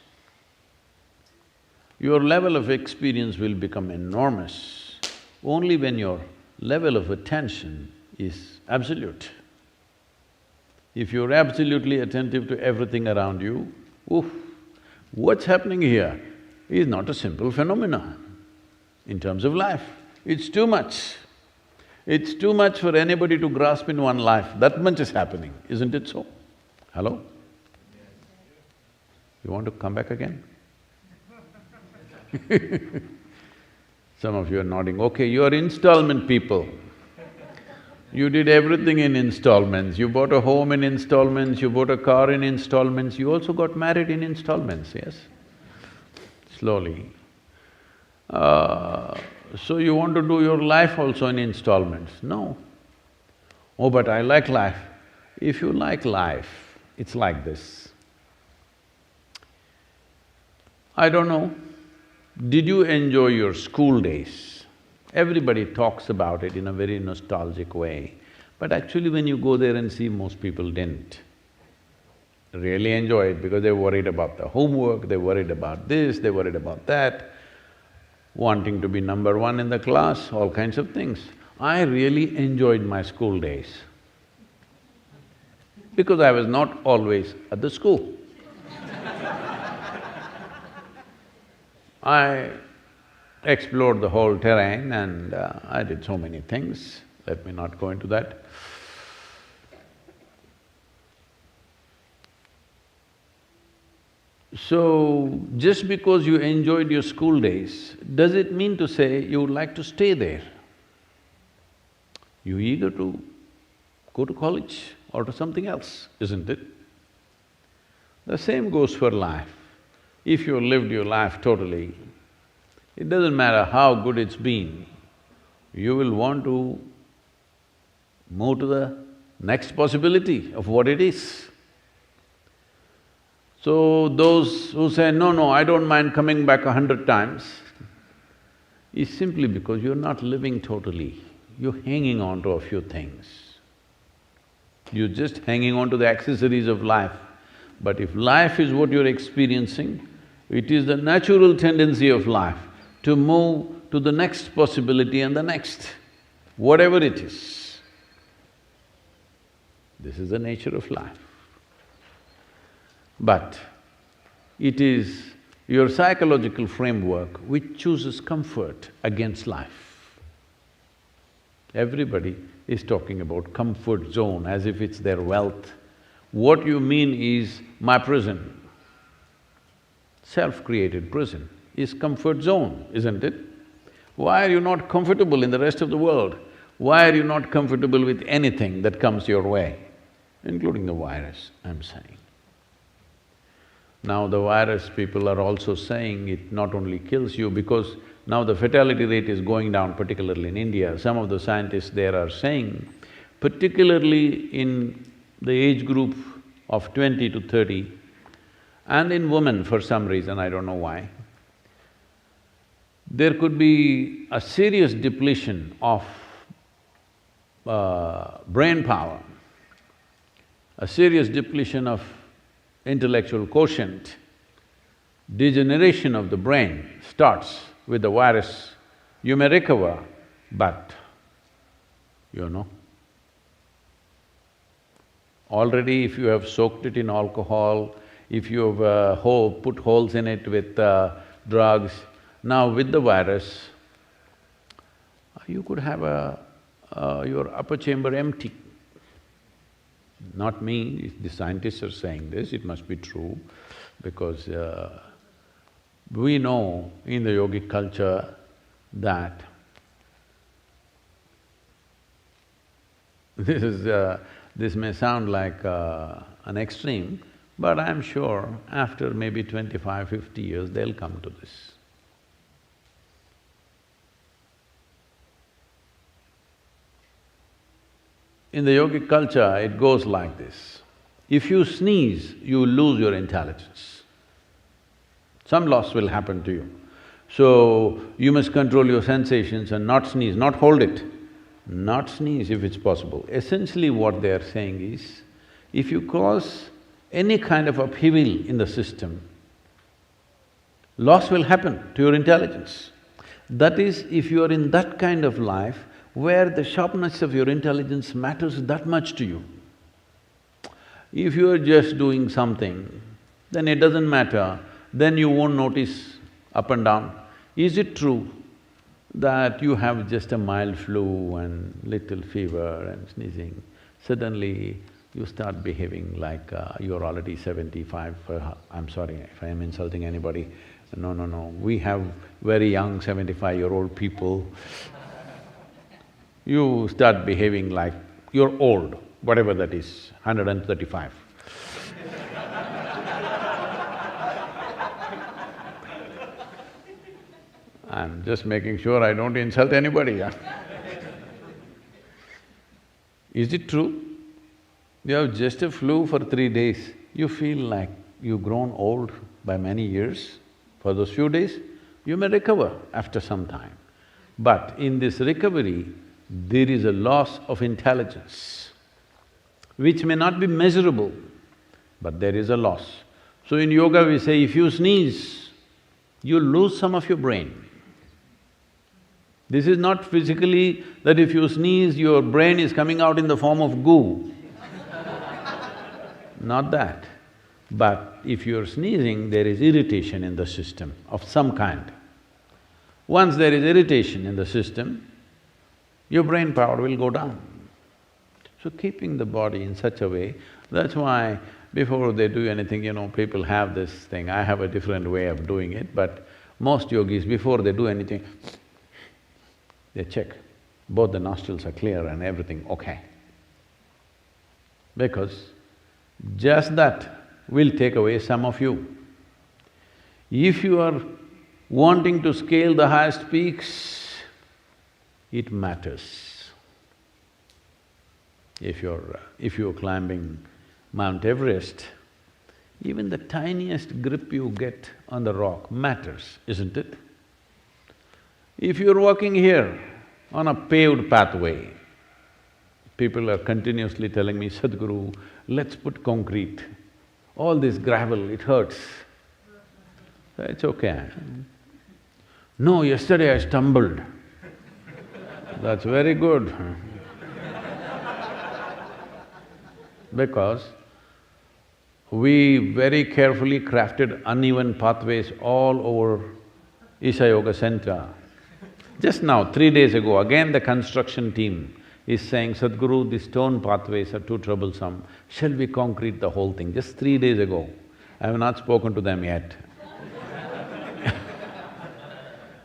your level of experience will become enormous only when your level of attention is absolute. If you're absolutely attentive to everything around you, oof, what's happening here is not a simple phenomenon in terms of life. It's too much. It's too much for anybody to grasp in one life, that much is happening, isn't it so? Hello? You want to come back again? Some of you are nodding, okay, you are installment people. You did everything in installments, you bought a home in installments, you bought a car in installments, you also got married in installments, yes? Slowly. So you want to do your life also in installments? No. Oh, but I like life. If you like life, it's like this. I don't know, did you enjoy your school days? Everybody talks about it in a very nostalgic way, but actually when you go there and see, most people didn't really enjoy it because they're worried about the homework, they're worried about this, they're worried about that, wanting to be number one in the class, all kinds of things. I really enjoyed my school days because I was not always at the school. I explored the whole terrain and I did so many things, let me not go into that. So, just because you enjoyed your school days, does it mean to say you would like to stay there? You're eager to go to college or to something else, isn't it? The same goes for life. If you lived your life totally, it doesn't matter how good it's been, you will want to move to the next possibility of what it is. So those who say, no, I don't mind coming back 100 times, is simply because you're not living totally, you're hanging on to a few things. You're just hanging on to the accessories of life. But if life is what you're experiencing, it is the natural tendency of life to move to the next possibility and the next, whatever it is. This is the nature of life. But it is your psychological framework which chooses comfort against life. Everybody is talking about comfort zone as if it's their wealth. What you mean is my prison. Self-created prison is comfort zone, isn't it? Why are you not comfortable in the rest of the world? Why are you not comfortable with anything that comes your way, including the virus, I'm saying. Now the virus people are also saying it not only kills you, because now the fatality rate is going down, particularly in India. Some of the scientists there are saying, particularly in the age group of 20 to 30, and in women for some reason, I don't know why, there could be a serious depletion of brain power, a serious depletion of intellectual quotient. Degeneration of the brain starts with the virus. You may recover, but already if you have soaked it in alcohol, if you have put holes in it with drugs, now with the virus, you could have your upper chamber empty. Not me, the scientists are saying this, it must be true, because we know in the yogic culture that this may sound like an extreme, but I'm sure after maybe 25, 50 years, they'll come to this. In the yogic culture, it goes like this. If you sneeze, you will lose your intelligence. Some loss will happen to you. So, you must control your sensations and not sneeze, not hold it, not sneeze if it's possible. Essentially what they are saying is, if you cause any kind of upheaval in the system, loss will happen to your intelligence. That is, if you are in that kind of life where the sharpness of your intelligence matters that much to you. If you are just doing something, then it doesn't matter, then you won't notice up and down. Is it true that you have just a mild flu and little fever and sneezing, suddenly you start behaving like you're already 75, I'm sorry if I am insulting anybody, no, we have very young 75-year-old people. You start behaving like you're old, whatever that is, 135. I'm just making sure I don't insult anybody, yeah. Is it true? You have just a flu for 3 days, you feel like you've grown old by many years. For those few days, you may recover after some time. But in this recovery, there is a loss of intelligence, which may not be measurable, but there is a loss. So in yoga we say, if you sneeze, you lose some of your brain. This is not physically that if you sneeze, your brain is coming out in the form of goo. Not that. But if you're sneezing, there is irritation in the system of some kind. Once there is irritation in the system, your brain power will go down. So keeping the body in such a way, that's why before they do anything, people have this thing, I have a different way of doing it, but most yogis, before they do anything, they check, both the nostrils are clear and everything okay. Because just that will take away some of you. If you are wanting to scale the highest peaks, it matters. If you're climbing Mount Everest, even the tiniest grip you get on the rock matters, isn't it? If you're walking here on a paved pathway, people are continuously telling me, Sadhguru, let's put concrete. All this gravel, it hurts. It's okay. No, yesterday I stumbled. That's very good. Because we very carefully crafted uneven pathways all over Isha Yoga Center. Just now, 3 days ago, again the construction team is saying, Sadhguru, these stone pathways are too troublesome, shall we concrete the whole thing? Just 3 days ago. I have not spoken to them yet.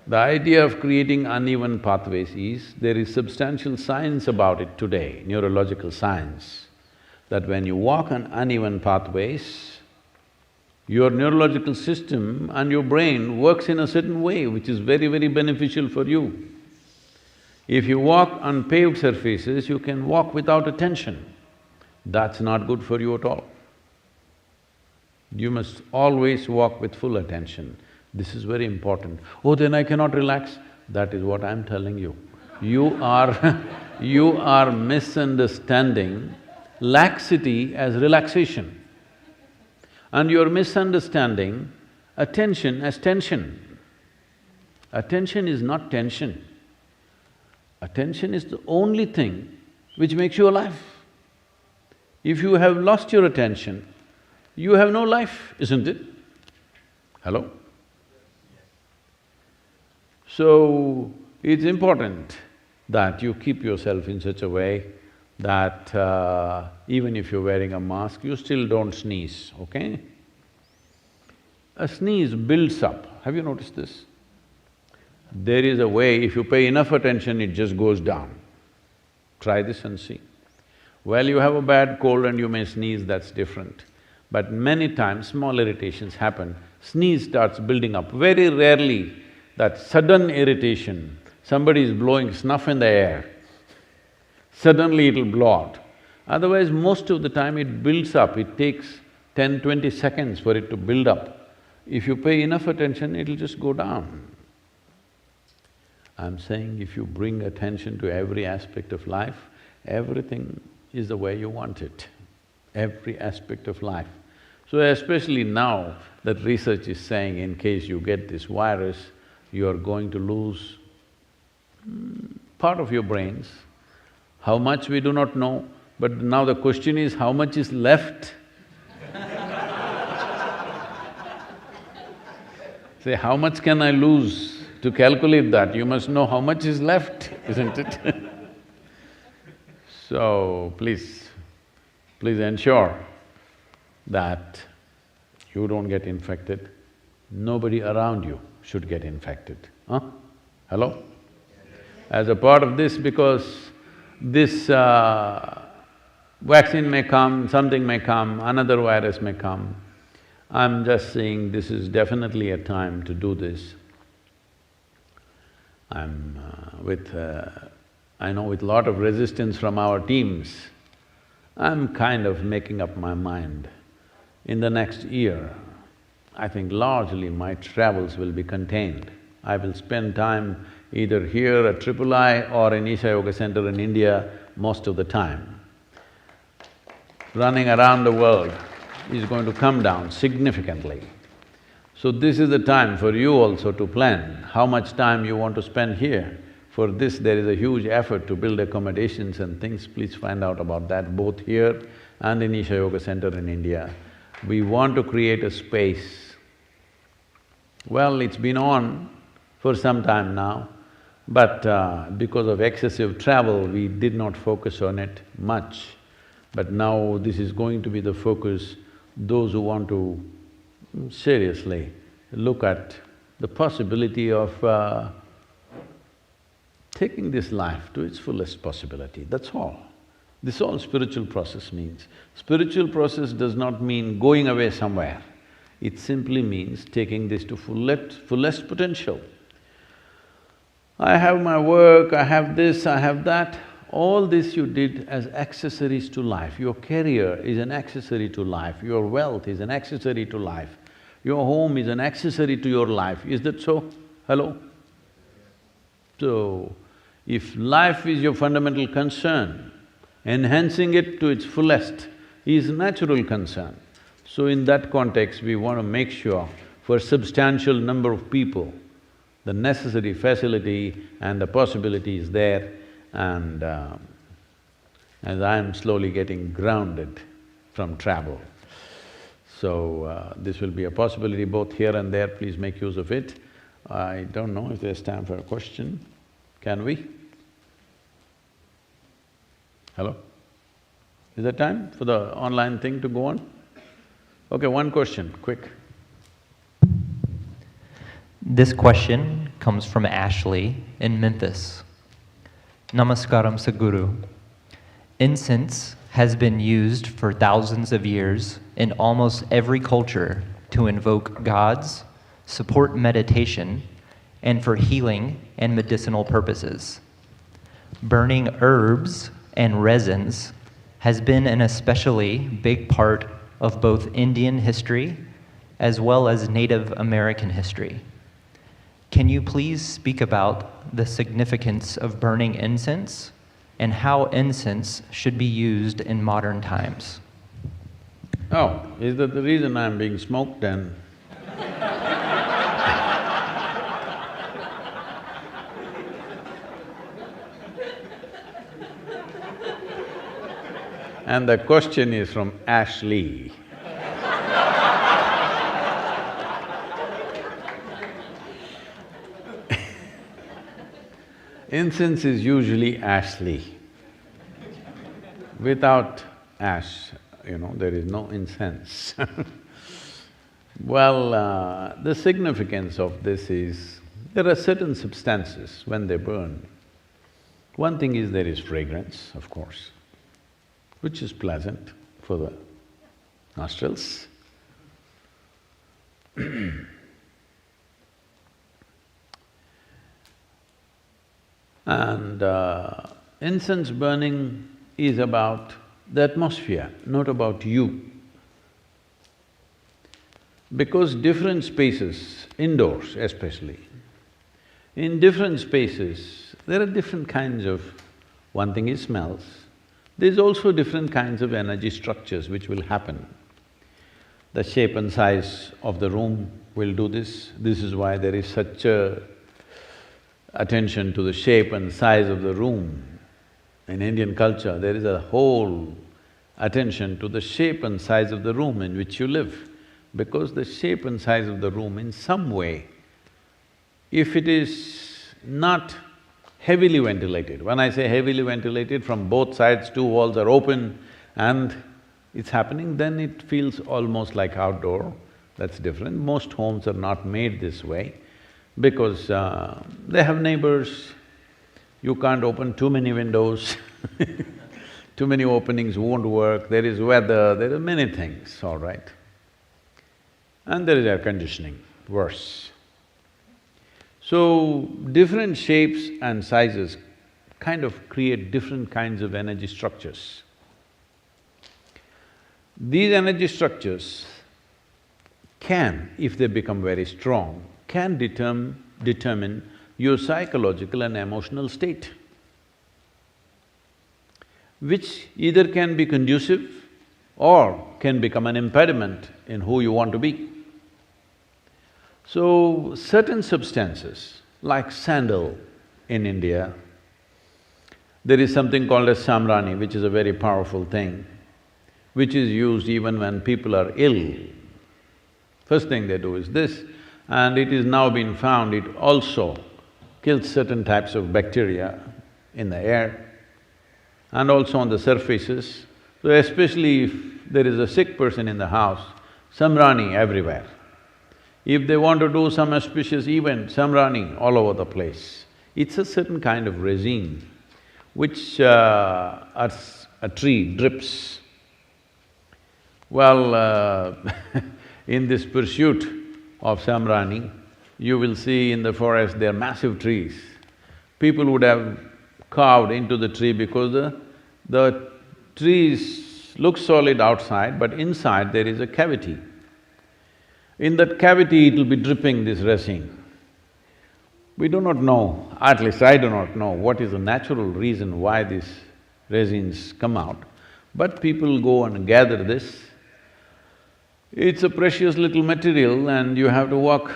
The idea of creating uneven pathways is, there is substantial science about it today, neurological science, that when you walk on uneven pathways, your neurological system and your brain works in a certain way which is very, very beneficial for you. If you walk on paved surfaces, you can walk without attention. That's not good for you at all. You must always walk with full attention. This is very important. Oh, then I cannot relax. That is what I'm telling you. You are you are misunderstanding laxity as relaxation. And you're misunderstanding attention as tension. Attention is not tension. Attention is the only thing which makes you alive. If you have lost your attention, you have no life, isn't it? Hello? So, it's important that you keep yourself in such a way that even if you're wearing a mask, you still don't sneeze, okay? A sneeze builds up. Have you noticed this? There is a way, if you pay enough attention, it just goes down. Try this and see. Well, you have a bad cold and you may sneeze, that's different. But many times, small irritations happen, sneeze starts building up. Very rarely that sudden irritation, somebody is blowing snuff in the air, suddenly it'll blow out. Otherwise, most of the time it builds up, it takes 10, 20 seconds for it to build up. If you pay enough attention, it'll just go down. I'm saying if you bring attention to every aspect of life, everything is the way you want it. Every aspect of life. So especially now that research is saying in case you get this virus, you are going to lose part of your brains. How much we do not know, but now the question is how much is left? Say, how much can I lose? To calculate that, you must know how much is left, isn't it? So, please ensure that you don't get infected. Nobody around you should get infected, huh? Hello? As a part of this, because this vaccine may come, something may come, another virus may come, I'm just saying this is definitely a time to do this. I know with lot of resistance from our teams, I'm kind of making up my mind. In the next year, I think largely my travels will be contained. I will spend time either here at III or in Isha Yoga Center in India most of the time. Running around the world is going to come down significantly. So this is the time for you also to plan how much time you want to spend here. For this, there is a huge effort to build accommodations and things, please find out about that both here and in Isha Yoga Center in India. We want to create a space. Well, it's been on for some time now, but because of excessive travel, we did not focus on it much. But now this is going to be the focus. Those who want to seriously look at the possibility of taking this life to its fullest possibility, that's all. This is all spiritual process means. Spiritual process does not mean going away somewhere. It simply means taking this to fullest potential. I have my work, I have this, I have that. All this you did as accessories to life. Your career is an accessory to life, your wealth is an accessory to life, your home is an accessory to your life. Is that so? Hello? So, if life is your fundamental concern, enhancing it to its fullest is natural concern. So in that context, we want to make sure for substantial number of people, the necessary facility and the possibility is there. And as I am slowly getting grounded from travel, so this will be a possibility both here and there, please make use of it. I don't know if there's time for a question, can we? Hello? Is there time for the online thing to go on? Okay, one question, quick. This question comes from Ashley in Memphis. Namaskaram Sadhguru. Incense has been used for thousands of years in almost every culture to invoke gods, support meditation, and for healing and medicinal purposes. Burning herbs and resins has been an especially big part of both Indian history as well as Native American history. Can you please speak about the significance of burning incense and how incense should be used in modern times? Oh, is that the reason I'm being smoked then? And the question is from Ashley. Incense is usually ashly. Without ash, there is no incense. Well, the significance of this is, there are certain substances when they burn. One thing is there is fragrance, of course, which is pleasant for the nostrils. And incense burning is about the atmosphere, not about you. Because different spaces, indoors especially, in different spaces, there are different kinds of… one thing is smells, there's also different kinds of energy structures which will happen. The shape and size of the room will do this. This is why there is such a attention to the shape and size of the room. In Indian culture, there is a whole attention to the shape and size of the room in which you live, because the shape and size of the room in some way, if it is not heavily ventilated, when I say heavily ventilated, from both sides two walls are open and it's happening, then it feels almost like outdoor. That's different. Most homes are not made this way because they have neighbors, you can't open too many windows too many openings won't work, there is weather, there are many things, all right. And there is air conditioning, worse. So, different shapes and sizes kind of create different kinds of energy structures. These energy structures can, if they become very strong, can determine your psychological and emotional state, which either can be conducive or can become an impediment in who you want to be. So, certain substances, like sandal in India, there is something called as samrani, which is a very powerful thing, which is used even when people are ill. First thing they do is this, and it is now been found it also kills certain types of bacteria in the air and also on the surfaces. So especially if there is a sick person in the house, samrani everywhere. If they want to do some auspicious event, samrani all over the place. It's a certain kind of resin which as a tree drips. Well, in this pursuit of samrani, you will see in the forest there are massive trees. People would have carved into the tree because the trees look solid outside, but inside there is a cavity. In that cavity, it'll be dripping this resin. We do not know, at least I do not know, what is the natural reason why these resins come out, but people go and gather this. It's a precious little material and you have to walk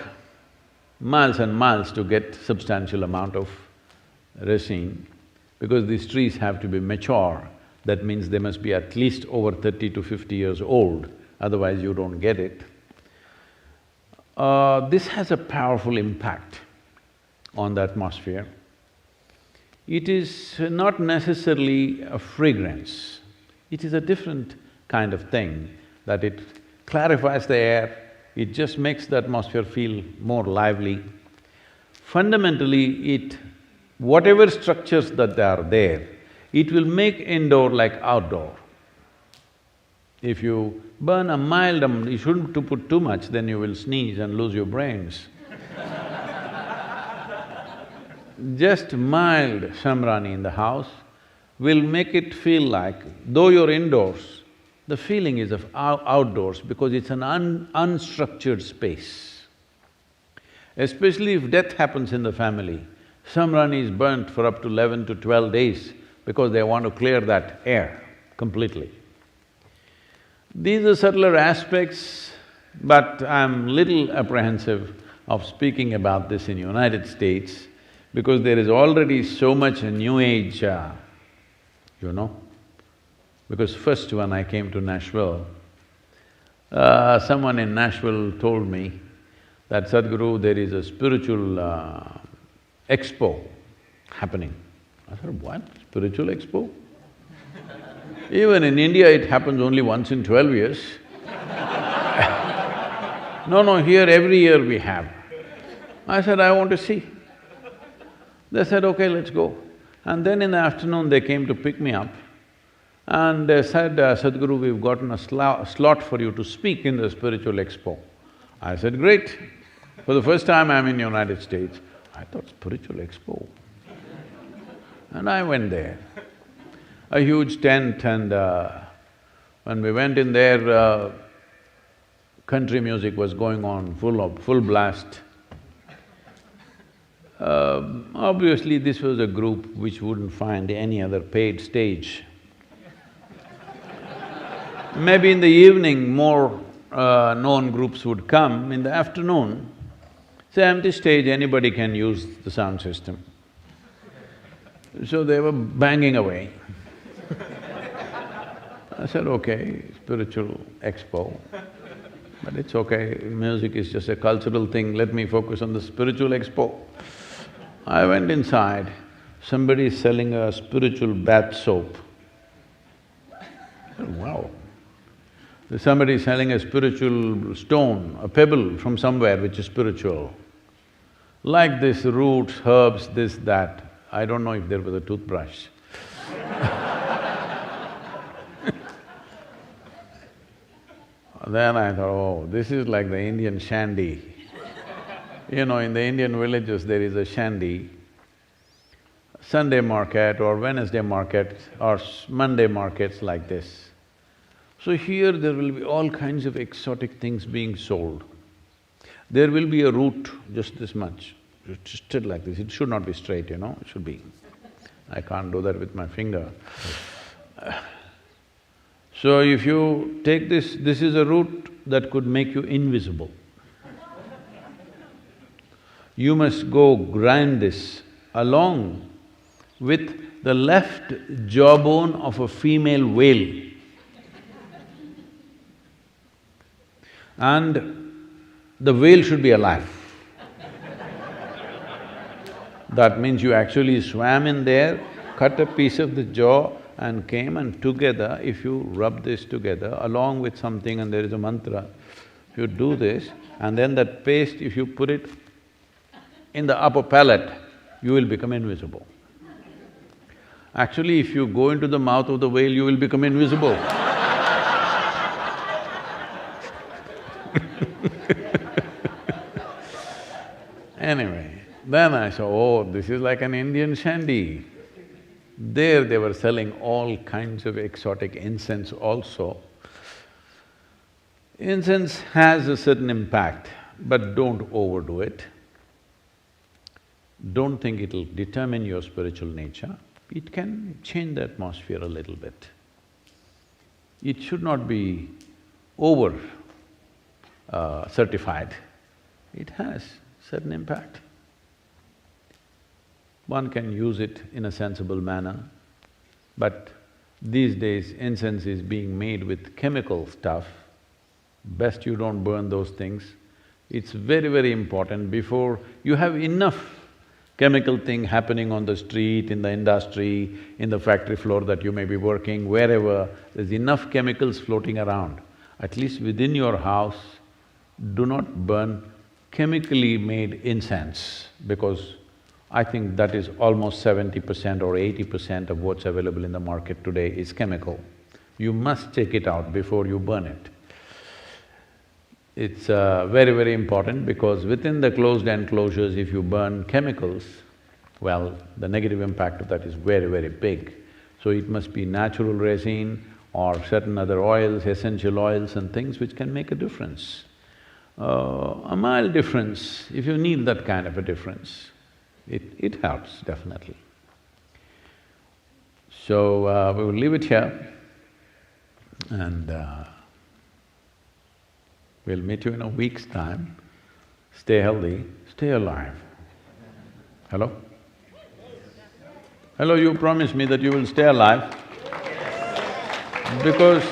miles and miles to get substantial amount of resin, because these trees have to be mature. That means they must be at least over 30 to 50 years old, otherwise you don't get it. This has a powerful impact on the atmosphere. It is not necessarily a fragrance, it is a different kind of thing, that it clarifies the air, it just makes the atmosphere feel more lively. Fundamentally, whatever structures that are there, it will make indoor like outdoor. If you burn a mild, you shouldn't to put too much, then you will sneeze and lose your brains. Just mild samrani in the house will make it feel like, though you're indoors, the feeling is of outdoors because it's an unstructured space. Especially if death happens in the family, samrani is burnt for up to 11 to 12 days because they want to clear that air completely. These are subtler aspects, but I'm little apprehensive of speaking about this in United States because there is already so much new age, you know. Because first when I came to Nashville, someone in Nashville told me that, Sadhguru, there is a spiritual expo happening. I said, what? Spiritual expo? Even in India, it happens only once in 12 years. No, here every year we have. I said, I want to see. They said, okay, let's go. And then in the afternoon, they came to pick me up and they said, Sadhguru, we've gotten a slot for you to speak in the spiritual expo. I said, great. For the first time I'm in United States. I thought, spiritual expo? And I went there. A huge tent, and when we went in there, country music was going on, full blast. Obviously, this was a group which wouldn't find any other paid stage. Maybe in the evening, more known groups would come in the afternoon, say, empty stage, anybody can use the sound system. So they were banging away. I said, okay, spiritual expo, but it's okay, music is just a cultural thing, let me focus on the spiritual expo. I went inside, somebody is selling a spiritual bath soap. I said, wow. Somebody is selling a spiritual stone, a pebble from somewhere which is spiritual. Like this, roots, herbs, this, that. I don't know if there was a toothbrush. Then I thought, oh, this is like the Indian shandy. You know, in the Indian villages there is a shandy, Sunday market or Wednesday market or Monday markets like this. So here there will be all kinds of exotic things being sold. There will be a root just this much, twisted like this, it should not be straight, you know, it should be… I can't do that with my finger. So if you take this is a root that could make you invisible. You must go grind this along with the left jawbone of a female whale. And the whale should be alive. That means you actually swam in there, cut a piece of the jaw and came, and together, if you rub this together along with something and there is a mantra, if you do this, and then that paste, if you put it in the upper palate, you will become invisible. Actually, if you go into the mouth of the whale, you will become invisible. Anyway, then I saw, oh, this is like an Indian shandy. There they were selling all kinds of exotic incense also. Incense has a certain impact, but don't overdo it. Don't think it'll determine your spiritual nature. It can change the atmosphere a little bit. It should not be over certified. It has certain impact. One can use it in a sensible manner, but these days incense is being made with chemical stuff. Best you don't burn those things. It's very, very important before you have enough chemical thing happening on the street, in the industry, in the factory floor that you may be working, wherever, there's enough chemicals floating around. At least within your house, do not burn chemically made incense, because I think that is almost 70% or 80% of what's available in the market today is chemical. You must check it out before you burn it. It's very, very important because within the closed enclosures, if you burn chemicals, well, the negative impact of that is very, very big. So it must be natural resin or certain other oils, essential oils and things which can make a difference. A mild difference, if you need that kind of a difference, it helps definitely. So, we will leave it here and we'll meet you in a week's time. Stay healthy, stay alive. Hello? Hello, you promise me that you will stay alive? Because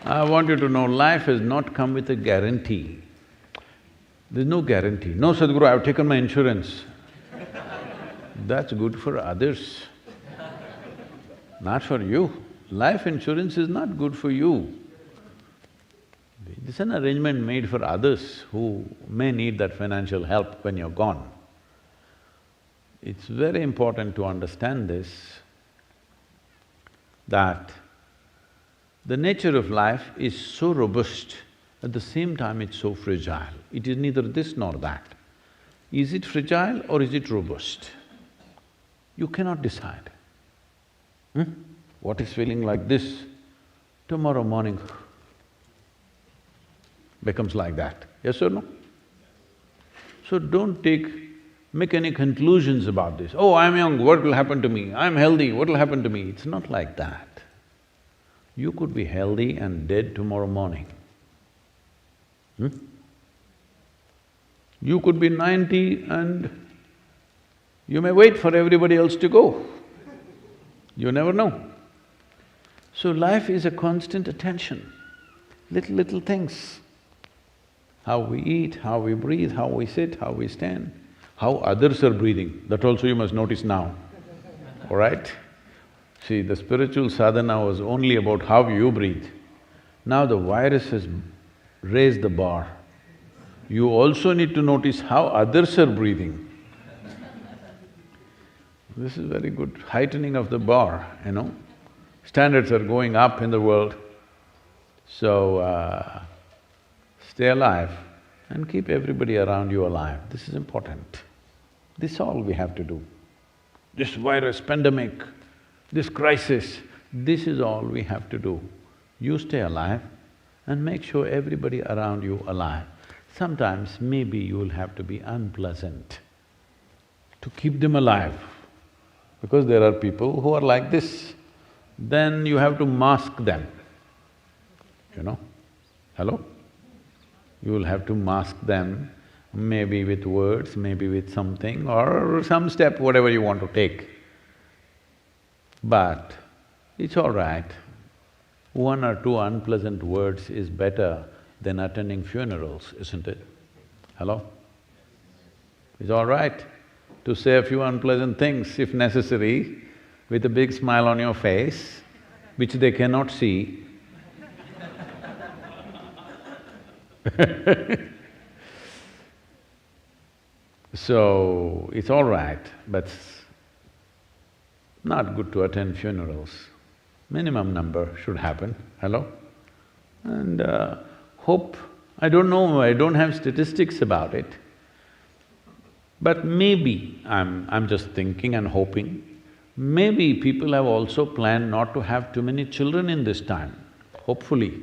I want you to know, life has not come with a guarantee. There's no guarantee. No, Sadhguru, I've taken my insurance. That's good for others, not for you. Life insurance is not good for you. It's an arrangement made for others who may need that financial help when you're gone. It's very important to understand this, that the nature of life is so robust, at the same time it's so fragile. It is neither this nor that. Is it fragile or is it robust? You cannot decide. What is feeling like this, tomorrow morning becomes like that, yes or no? So don't make any conclusions about this. Oh, I'm young, what will happen to me? I'm healthy, what will happen to me? It's not like that. You could be healthy and dead tomorrow morning. You could be 90 and you may wait for everybody else to go. You never know. So life is a constant attention, little things. How we eat, how we breathe, how we sit, how we stand, how others are breathing, that also you must notice now, all right? See, the spiritual sadhana was only about how you breathe. Now the virus has raised the bar. You also need to notice how others are breathing. This is very good heightening of the bar, you know. Standards are going up in the world. So, stay alive and keep everybody around you alive. This is important. This is all we have to do. This virus, pandemic, this crisis, this is all we have to do. You stay alive and make sure everybody around you alive. Sometimes maybe you will have to be unpleasant to keep them alive, because there are people who are like this. Then you have to mask them, you know. Hello? You will have to mask them, maybe with words, maybe with something or some step, whatever you want to take. But it's all right. One or two unpleasant words is better than attending funerals, isn't it? Hello? It's all right to say a few unpleasant things if necessary, with a big smile on your face, which they cannot see. So, it's all right, but not good to attend funerals. Minimum number should happen, hello? And hope… I don't know, I don't have statistics about it, but maybe, I'm just thinking and hoping, maybe people have also planned not to have too many children in this time, hopefully.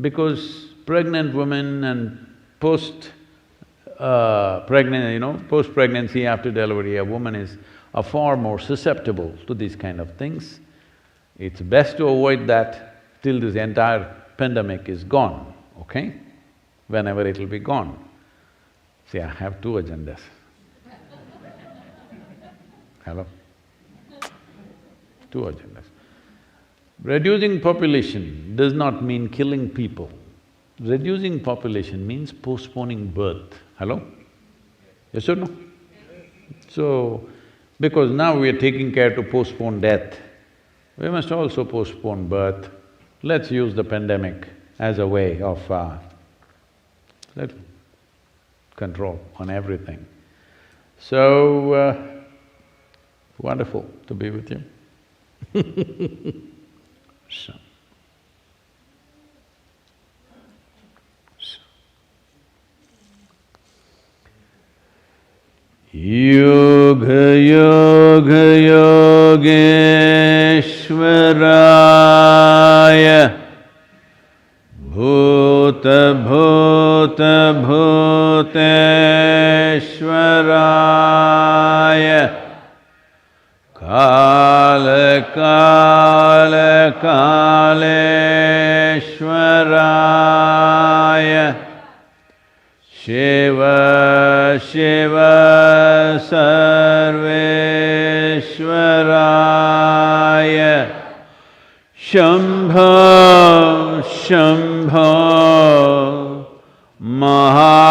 Because pregnant women and post-pregnancy, after delivery, a woman is far more susceptible to these kind of things. It's best to avoid that till this entire pandemic is gone, okay? Whenever it'll be gone. See, I have two agendas. Hello? Two agendas. Reducing population does not mean killing people. Reducing population means postponing birth. Hello? Yes or no? So, because now we are taking care to postpone death, we must also postpone birth. Let's use the pandemic as a way of control on everything. So, wonderful to be with you. So. Yoga Yoga Yogeshwaraya Bhuta Bhuta Bhuteshwaraya Kala Kala Kaleshwaraya Shiva Shiva Sarveshwaraya Shambho Shambho Mahadevaya.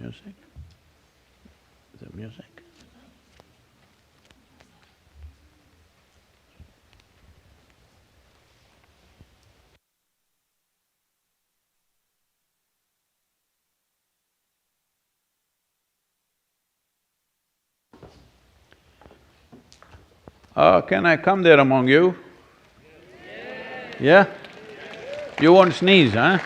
Music? Is it music? Can I come there among you? Yeah? You won't sneeze, huh?